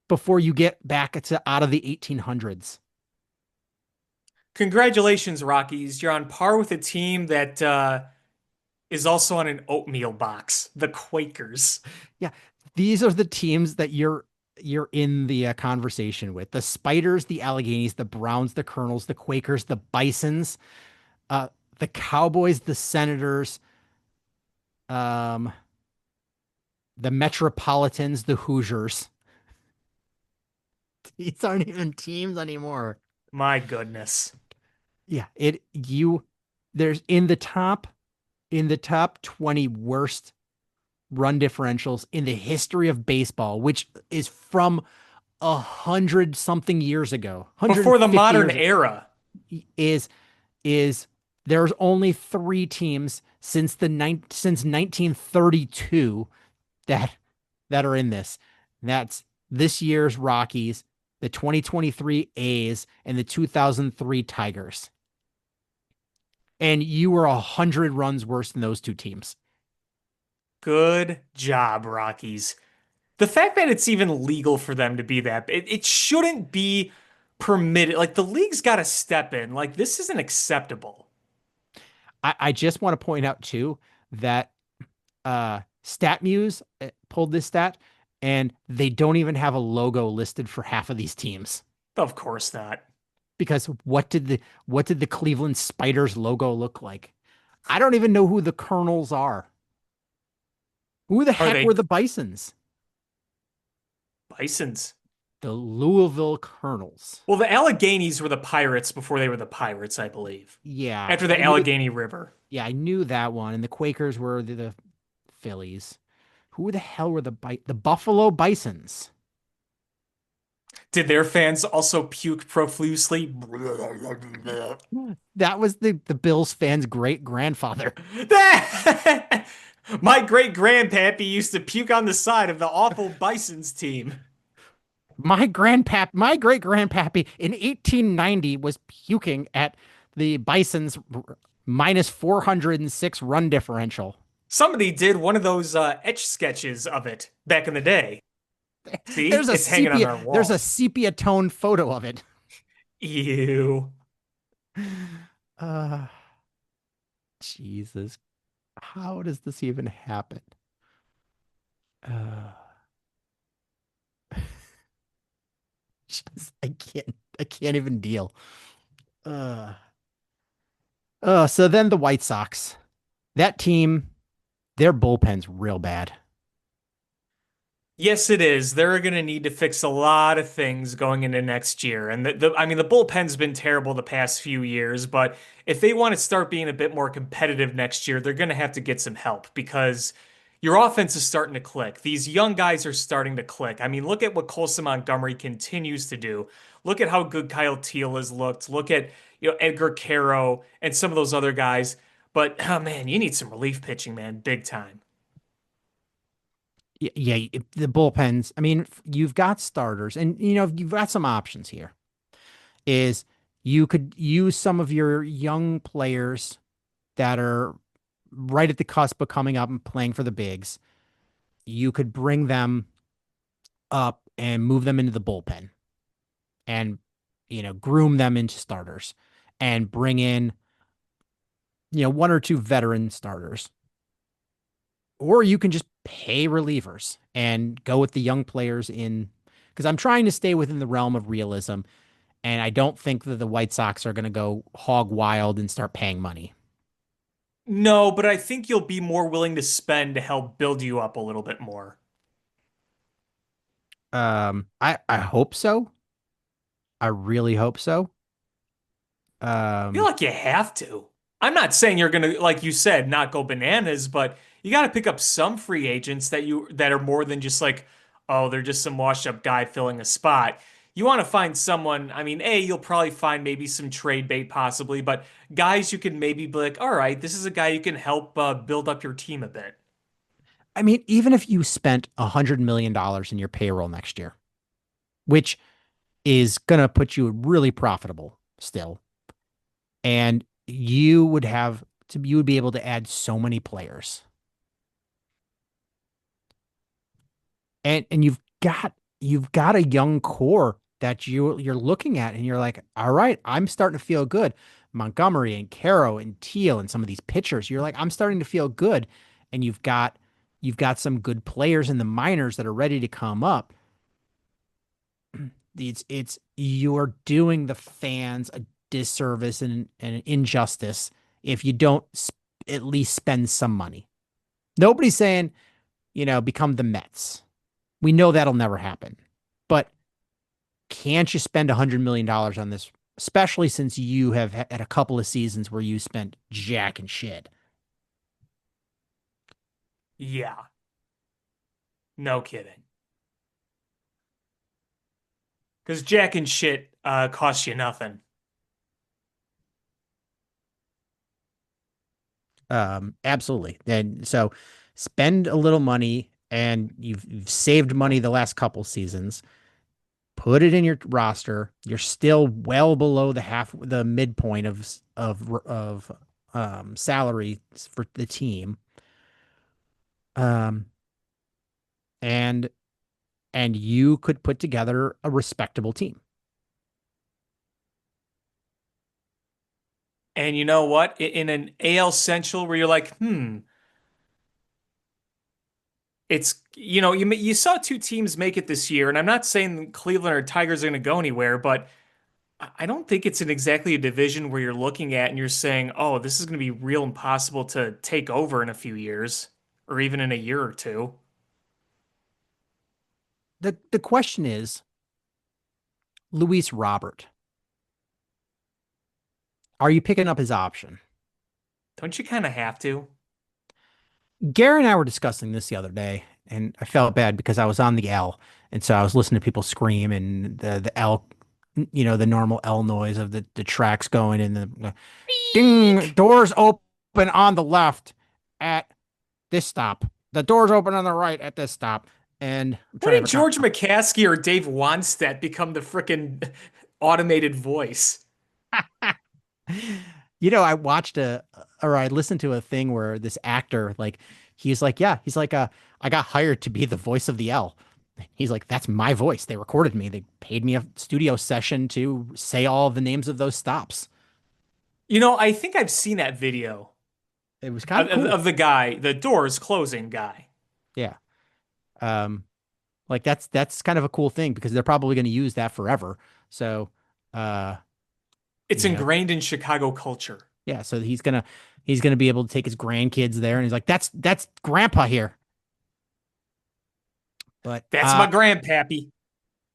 before you get back to out of the 1800s. Congratulations, Rockies. You're on par with a team that is also on an oatmeal box, the Quakers. Yeah, these are the teams that you're in the conversation with. The Spiders, the Alleghenies, the Browns, the Colonels, the Quakers, the Bisons, uh, the Cowboys, the Senators, um, the Metropolitans, the Hoosiers. These aren't even teams anymore. My goodness. Yeah, there's in the top 20 worst run differentials in the history of baseball, which is from 100 something years ago, Before the 150 modern years ago, era. is there's only three teams since 1932 that that are in this. That's this year's Rockies, the 2023 A's, and the 2003 Tigers. And you were 100 runs worse than those two teams. Good job, Rockies. The fact that it's even legal for them to be that, it shouldn't be permitted. Like the league's got to step in. Like this isn't acceptable. I just want to point out too that StatMuse pulled this stat, and they don't even have a logo listed for half of these teams. Of course not. Because what did the Cleveland Spiders logo look like? I don't even know who the Colonels are. Who the Are heck were they the Bisons? Bisons? The Louisville Colonels. Well, the Alleghenies were the Pirates before they were the Pirates, I believe. Yeah, After the Allegheny River. I knew that one. And the Quakers were the Phillies. Who the hell were the Buffalo Bisons? Did their fans also puke profusely? That was the Bills fans' great grandfather. My great grandpappy used to puke on the side of the awful Bisons team. My great grandpappy in 1890 was puking at the Bison's minus 406 run differential. Somebody did one of those etch sketches of it back in the day. See, There's a it's hanging on sepia our there's a wall. sepia tone photo of it. Ew. Uh Jesus. How does this even happen? Uh I can't even deal. Uh so then the White Sox. That team, their bullpen's real bad. Yes, it is. They're going to need to fix a lot of things going into next year. And I mean, the bullpen's been terrible the past few years, but if they want to start being a bit more competitive next year, they're going to have to get some help because your offense is starting to click. These young guys are starting to click. I mean, look at what Colson Montgomery continues to do. Look at how good Kyle Teal has looked. Look at, Edgar Caro and some of those other guys. But oh man, you need some relief pitching, man, big time. Yeah, the bullpens. I mean, you've got starters, and you've got some options here. Is you could use some of your young players that are right at the cusp of coming up and playing for the bigs. You could bring them up and move them into the bullpen, and groom them into starters, and bring in one or two veteran starters. Or you can just pay relievers and go with the young players in, because I'm trying to stay within the realm of realism. And I don't think that the White Sox are going to go hog wild and start paying money. No, but I think you'll be more willing to spend to help build you up a little bit more. I hope so. I really hope so. I feel Um, like you have to. I'm not saying you're gonna, like you said, not go bananas, but you got to pick up some free agents that are more than just like, oh, they're just some washed up guy filling a spot. You want to find someone, I mean, you'll probably find maybe some trade bait possibly, but guys you can maybe be like, all right, this is a guy you can help build up your team a bit. I mean, even if you spent $100 million in your payroll next year, which is going to put you really profitable still, and you would be able to add so many players. And you've got a young core that you're looking at, and you're like, all right, I'm starting to feel good. Montgomery and Caro and Teal and some of these pitchers, you're like, I'm starting to feel good. And you've got some good players in the minors that are ready to come up. It's you're doing the fans a disservice and an injustice if you don't at least spend some money. Nobody's saying, become the Mets. We know that'll never happen. But can't you spend $100 million on this, especially since you have had a couple of seasons where you spent jack and shit? Yeah, no kidding. Because Jack and shit costs you nothing. Absolutely. And so spend a little money, and you've saved money the last couple seasons. Put it in your roster. You're still well below the midpoint of salary for the team. Um, and and you could put together a respectable team. And you know what? In an AL Central where you're like, it's you saw two teams make it this year, and I'm not saying Cleveland or Tigers are going to go anywhere, but I don't think it's an exactly a division where you're looking at and you're saying, "Oh, this is going to be real impossible to take over in a few years or even in a year or two." The question is, Luis Robert, are you picking up his option? Don't you kind of have to? Gary and I were discussing this the other day, and I felt bad because I was on the L, and so I was listening to people scream and the L, the normal L noise of the tracks going and the ding, doors open on the left at this stop. The doors open on the right at this stop. And I'm When trying to did have a George McCaskey or Dave Wanstedt become the frickin' automated voice? I watched or I listened to a thing where this actor, like, he's like, yeah, he's like, I got hired to be the voice of the L. He's like, that's my voice. They recorded me. They paid me a studio session to say all the names of those stops. I think I've seen that video It was kind of cool. of the guy, the doors closing guy. Yeah. Um, like that's kind of a cool thing because they're probably going to use that forever. So, uh, It's you know, ingrained in Chicago culture. yeah. So he's gonna be able to take his grandkids there, and he's like, that's Grandpa here. But That's my grandpappy.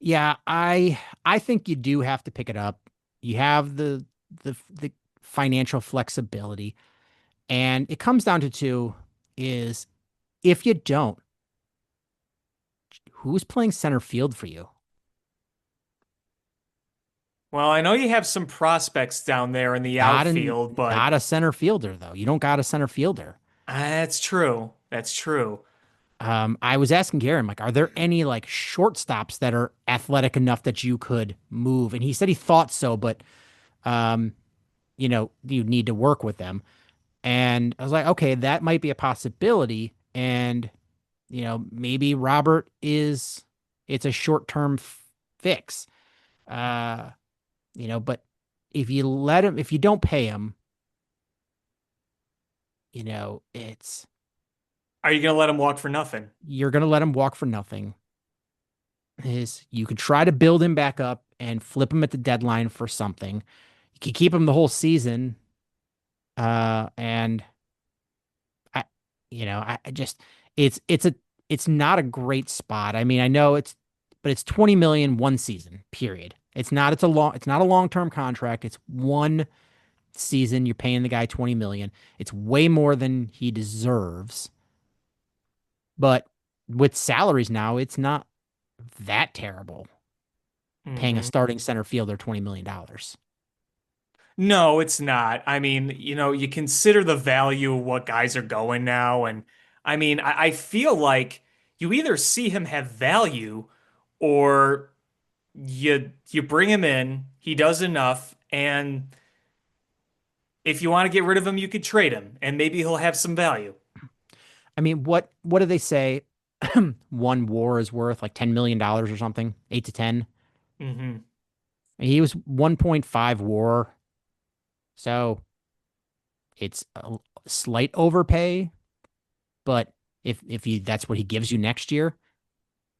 yeah, I think you do have to pick it up. You have the financial flexibility, and it comes down to two is if you don't, who's playing center field for you? Well, I know you have some prospects down there in the Not in outfield, but not a center fielder though. You don't got a center fielder. that's true. That's true. I was asking Gary, I'm like, are there any like shortstops that are athletic enough that you could move? And he said he thought so, but um, you need to work with them. And I was like, okay, that might be a possibility. And maybe Robert it's a short-term fix. Uh, but if you don't pay him, it's Are you gonna let him walk for nothing? you're gonna let him walk for nothing. Is you could try to build him back up and flip him at the deadline for something. You could keep him the whole season. And I, I just it's not a great spot. I mean, I know but it's 20 million one season, period. It's not a long-term contract. It's one season. You're paying the guy 20 million. It's way more than he deserves. But with salaries now, it's not that terrible paying a Hmm. starting center fielder $20 million. No, it's not. I mean, you consider the value of what guys are going now, and I mean, I feel like you either see him have value or you bring him in, he does enough, and if you want to get rid of him, you could trade him, and maybe he'll have some value. I mean, what do they say? One war is worth like $10 million or something, 8 to 10. Hmm. He was 1.5 war, so it's a slight overpay. But if he that's what he gives you next year,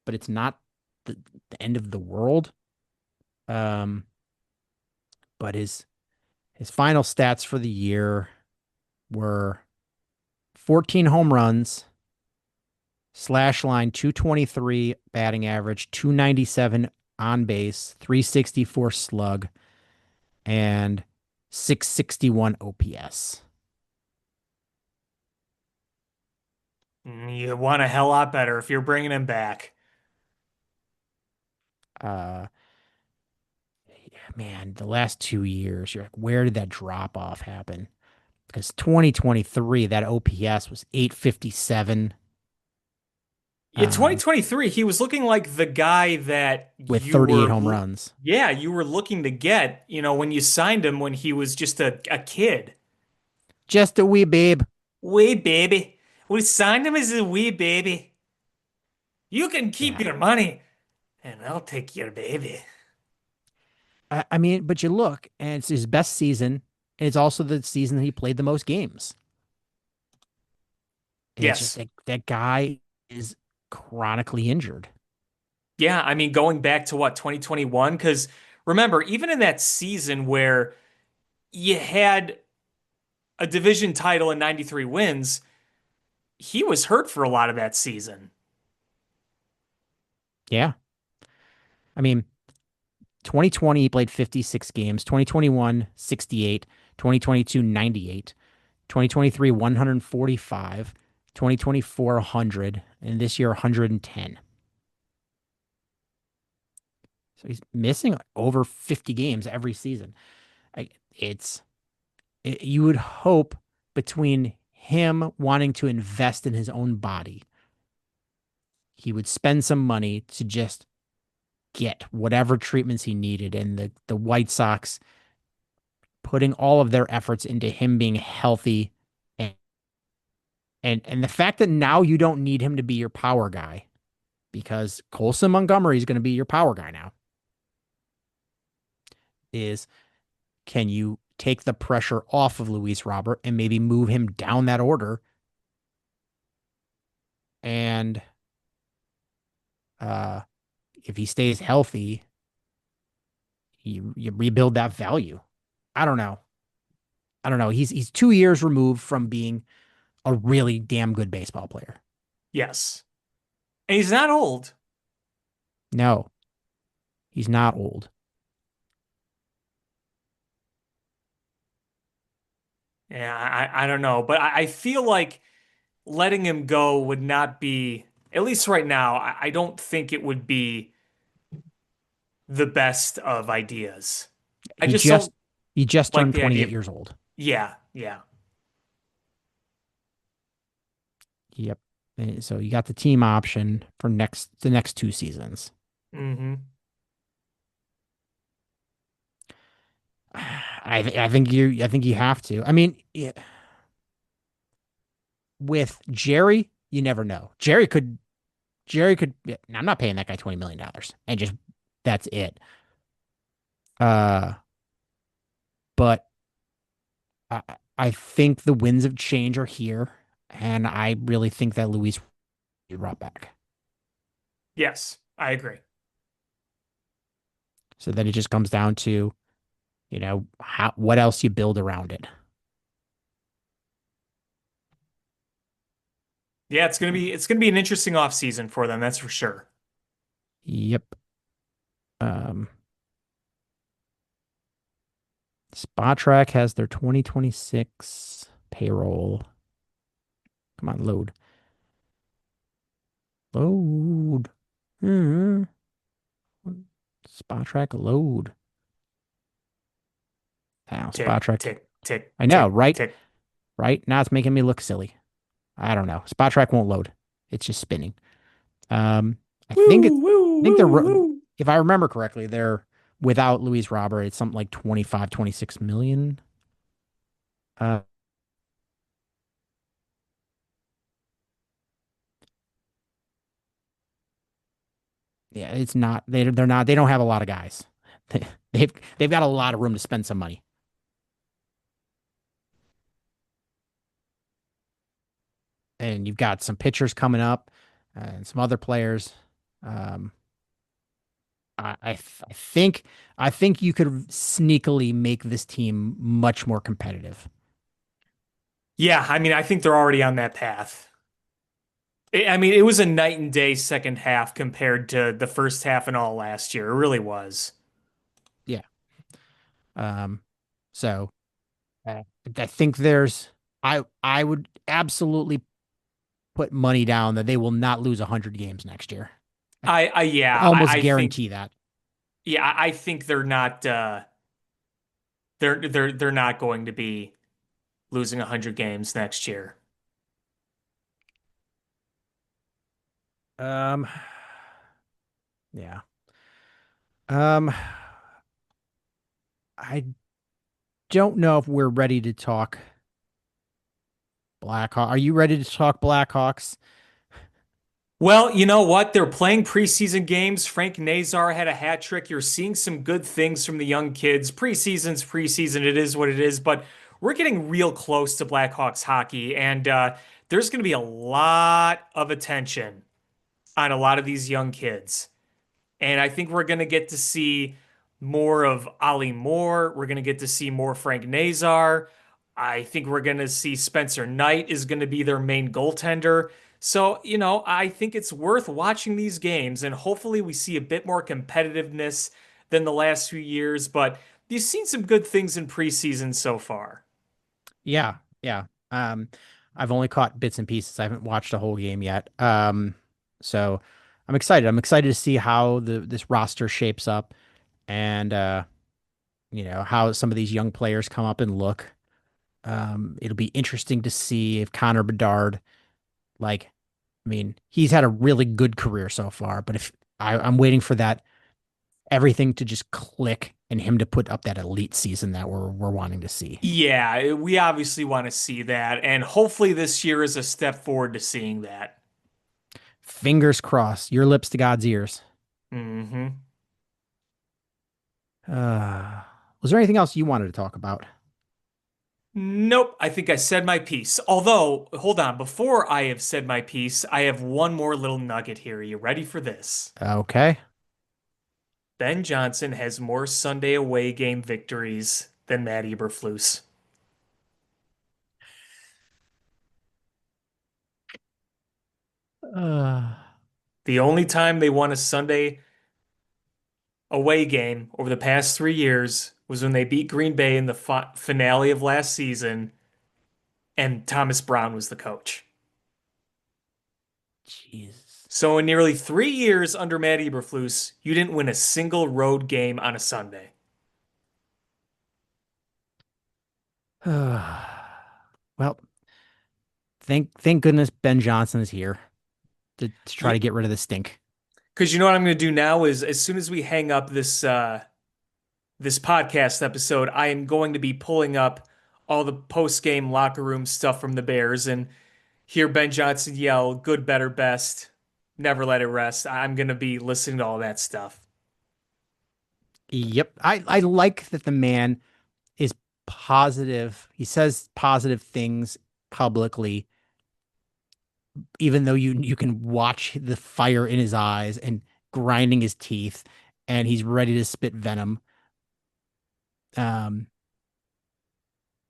but it's not the end of the world. Um, but his final stats for the year were 14 home runs, slash line 223 batting average, 297 on base, 364 slug, and 661 OPS. You want a hell lot better if you're bringing him back. Uh, man, the last 2 years, you're like, where did that drop off happen? Because 2023, that OPS was 857 In 2023, he was looking like the guy that with you 38 were, home runs. yeah, you were looking to get, when you signed him when he was just a kid. Just a wee babe. Wee baby. We signed him as a wee baby. You can keep Yeah. your money. And I'll take your baby. I mean, but you look, and it's his best season, and it's also the season that he played the most games. And it's just Yes. that guy is chronically injured. Yeah, I mean, going back to what, 2021? Because remember, even in that season where you had a division title and 93 wins, he was hurt for a lot of that season. Yeah. I mean, 2020, he played 56 games, 2021, 68, 2022, 98, 2023, 145, 2024, 100, and this year, 110. So he's missing over 50 games every season. I, it's you would hope between him wanting to invest in his own body, he would spend some money to just get whatever treatments he needed. And the White Sox putting all of their efforts into him being healthy and the fact that now you don't need him to be your power guy because Colson Montgomery is going to be your power guy now is can you take the pressure off of Luis Robert and maybe move him down that order and uh if he stays healthy you rebuild that value. I don't know. I don't know. He's 2 years removed from being a really damn good baseball player. Yes. And he's not old. No, he's not old. Yeah, I don't know. But I feel like letting him go would not be, at least right now, I don't think it would be the best of ideas. I He just just don't he just like turned the idea 28 of, years old. yeah, yeah. Yep. So you got the team option for the next 2 seasons. Hmm. I think you have to. I mean, yeah, with Jerry, you never know. Yeah, I'm not paying that guy $20 million and just that's it. Uh, but I, I think the winds of change are here, and I really think that Luis will be brought back. Yes, I agree. So then it just comes down to, what else you build around it. Yeah, it's gonna be an interesting off season for them, that's for sure. Yep. Um, Spot Track has their 2026 payroll. Come on, load. Load. Hmm. Spot Track load. Now, Spot Tick, Track. tick, tick, I know, tick, right? tick. Right? Now it's making me look silly. I don't know. Spot Track won't load. It's just spinning. Um, I think Woo, it's, woo, I think woo, woo. if I remember correctly, they're without Luis Robert, it's something like 25, 26 million. Uh, yeah, it's not, they're not, they don't have a lot of guys. They've got a lot of room to spend some money. And you've got some pitchers coming up and some other players. Um, I think you could sneakily make this team much more competitive. Yeah, I mean, I think they're already on that path. I mean, it was a night and day second half compared to the first half and all last year. It really was. Yeah. Um, so I think I would absolutely put money down that they will not lose 100 games next year. I Yeah, almost I think, guarantee that. yeah, I think they're not, they're not going to be losing 100 games next year. Um, yeah. Um, I don't know if we're ready to talk Blackhawk. Are you ready to talk Blackhawks? Well, you know what? They're playing preseason games. Frank Nazar had a hat trick. You're seeing some good things from the young kids. Preseason's preseason. It is what it is. But we're getting real close to Blackhawks hockey, and there's going to be a lot of attention on a lot of these young kids. And I think we're going to get to see more of Ollie Moore. We're going to get to see more Frank Nazar. I think we're going to see Spencer Knight is going to be their main goaltender. So, I think it's worth watching these games, and hopefully we see a bit more competitiveness than the last few years. But you've seen some good things in preseason so far. Yeah, yeah. I've only caught bits and pieces. I haven't watched a whole game yet. So I'm excited. I'm excited to see how this roster shapes up and how some of these young players come up and look. It'll be interesting to see if Connor Bedard, like, I mean, he's had a really good career so far, but if I'm waiting for that everything to just click and him to put up that elite season that we're wanting to see. Yeah, we obviously want to see that, and hopefully this year is a step forward to seeing that. Fingers crossed. Your lips to God's ears. Hmm. Was there anything else you wanted to talk about? Nope, I think I said my piece. Although, hold on, before I have said my piece, I have one more little nugget here. Are you ready for this? Okay. Ben Johnson has more Sunday away game victories than Matt Eberflus. Uh, The only time they won a Sunday away game over the past 3 years was when they beat Green Bay in the finale of last season, and Thomas Brown was the coach. Jesus. So in nearly 3 years under Matt Eberflus, you didn't win a single road game on a Sunday. Well, thank goodness Ben Johnson is here to try to get rid of the stink. Because you know what I'm going to do now is as soon as we hang up this podcast episode, I am going to be pulling up all the post-game locker room stuff from the Bears and hear Ben Johnson yell, "Good, better, best, never let it rest." I'm going to be listening to all that stuff. Yep. I like that the man is positive. He says positive things publicly, even though you can watch the fire in his eyes and grinding his teeth, and he's ready to spit venom. Um,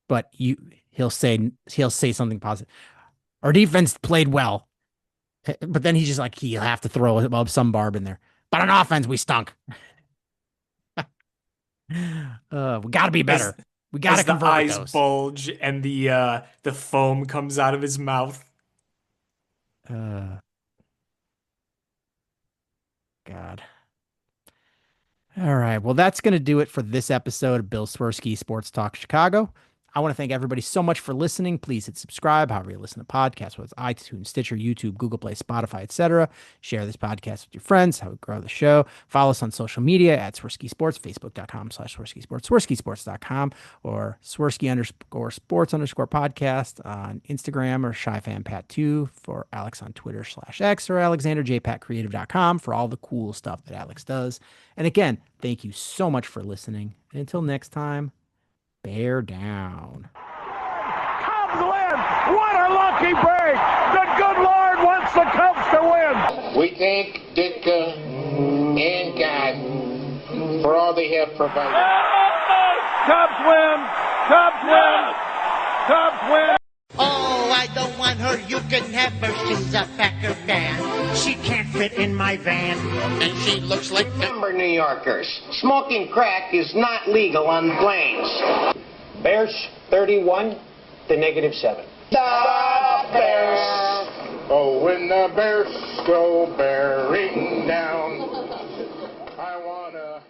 but he'll say something positive. Our defense played well, but then he's just like he'll have to throw some barb in there. But on offense, we stunk. We got to be As better. We got to as the convert with eyes those. bulge and the foam comes out of his mouth. Uh, God. All right. Well, that's going to do it for this episode of Bill Swerski Sports Talk Chicago. I want to thank everybody so much for listening. Please hit subscribe, however you listen to podcasts, whether it's iTunes, Stitcher, YouTube, Google Play, Spotify, etc. Share this podcast with your friends, how we grow the show. Follow us on social media at Swerski Sports, Facebook.com/Swerski Sports, SwerskiSports.com, or Swerski_Sports_podcast on Instagram, or ShyFanPat2 for Alex on Twitter /X, or AlexanderJPatCreative.com for all the cool stuff that Alex does. And again, thank you so much for listening. And until next time, bear down. Cubs win! What a lucky break! The good Lord wants the Cubs to win! We thank Ditka and God for all they have provided. Cubs win! Cubs win! Cubs win! Oh, I don't want her. You can have her. She's a Packer fan. She can't fit in my van. And she looks like Remember, New Yorkers, smoking crack is not legal on planes. Bears 31 to -7. The Bears! Oh, when the Bears go bearing down, I wanna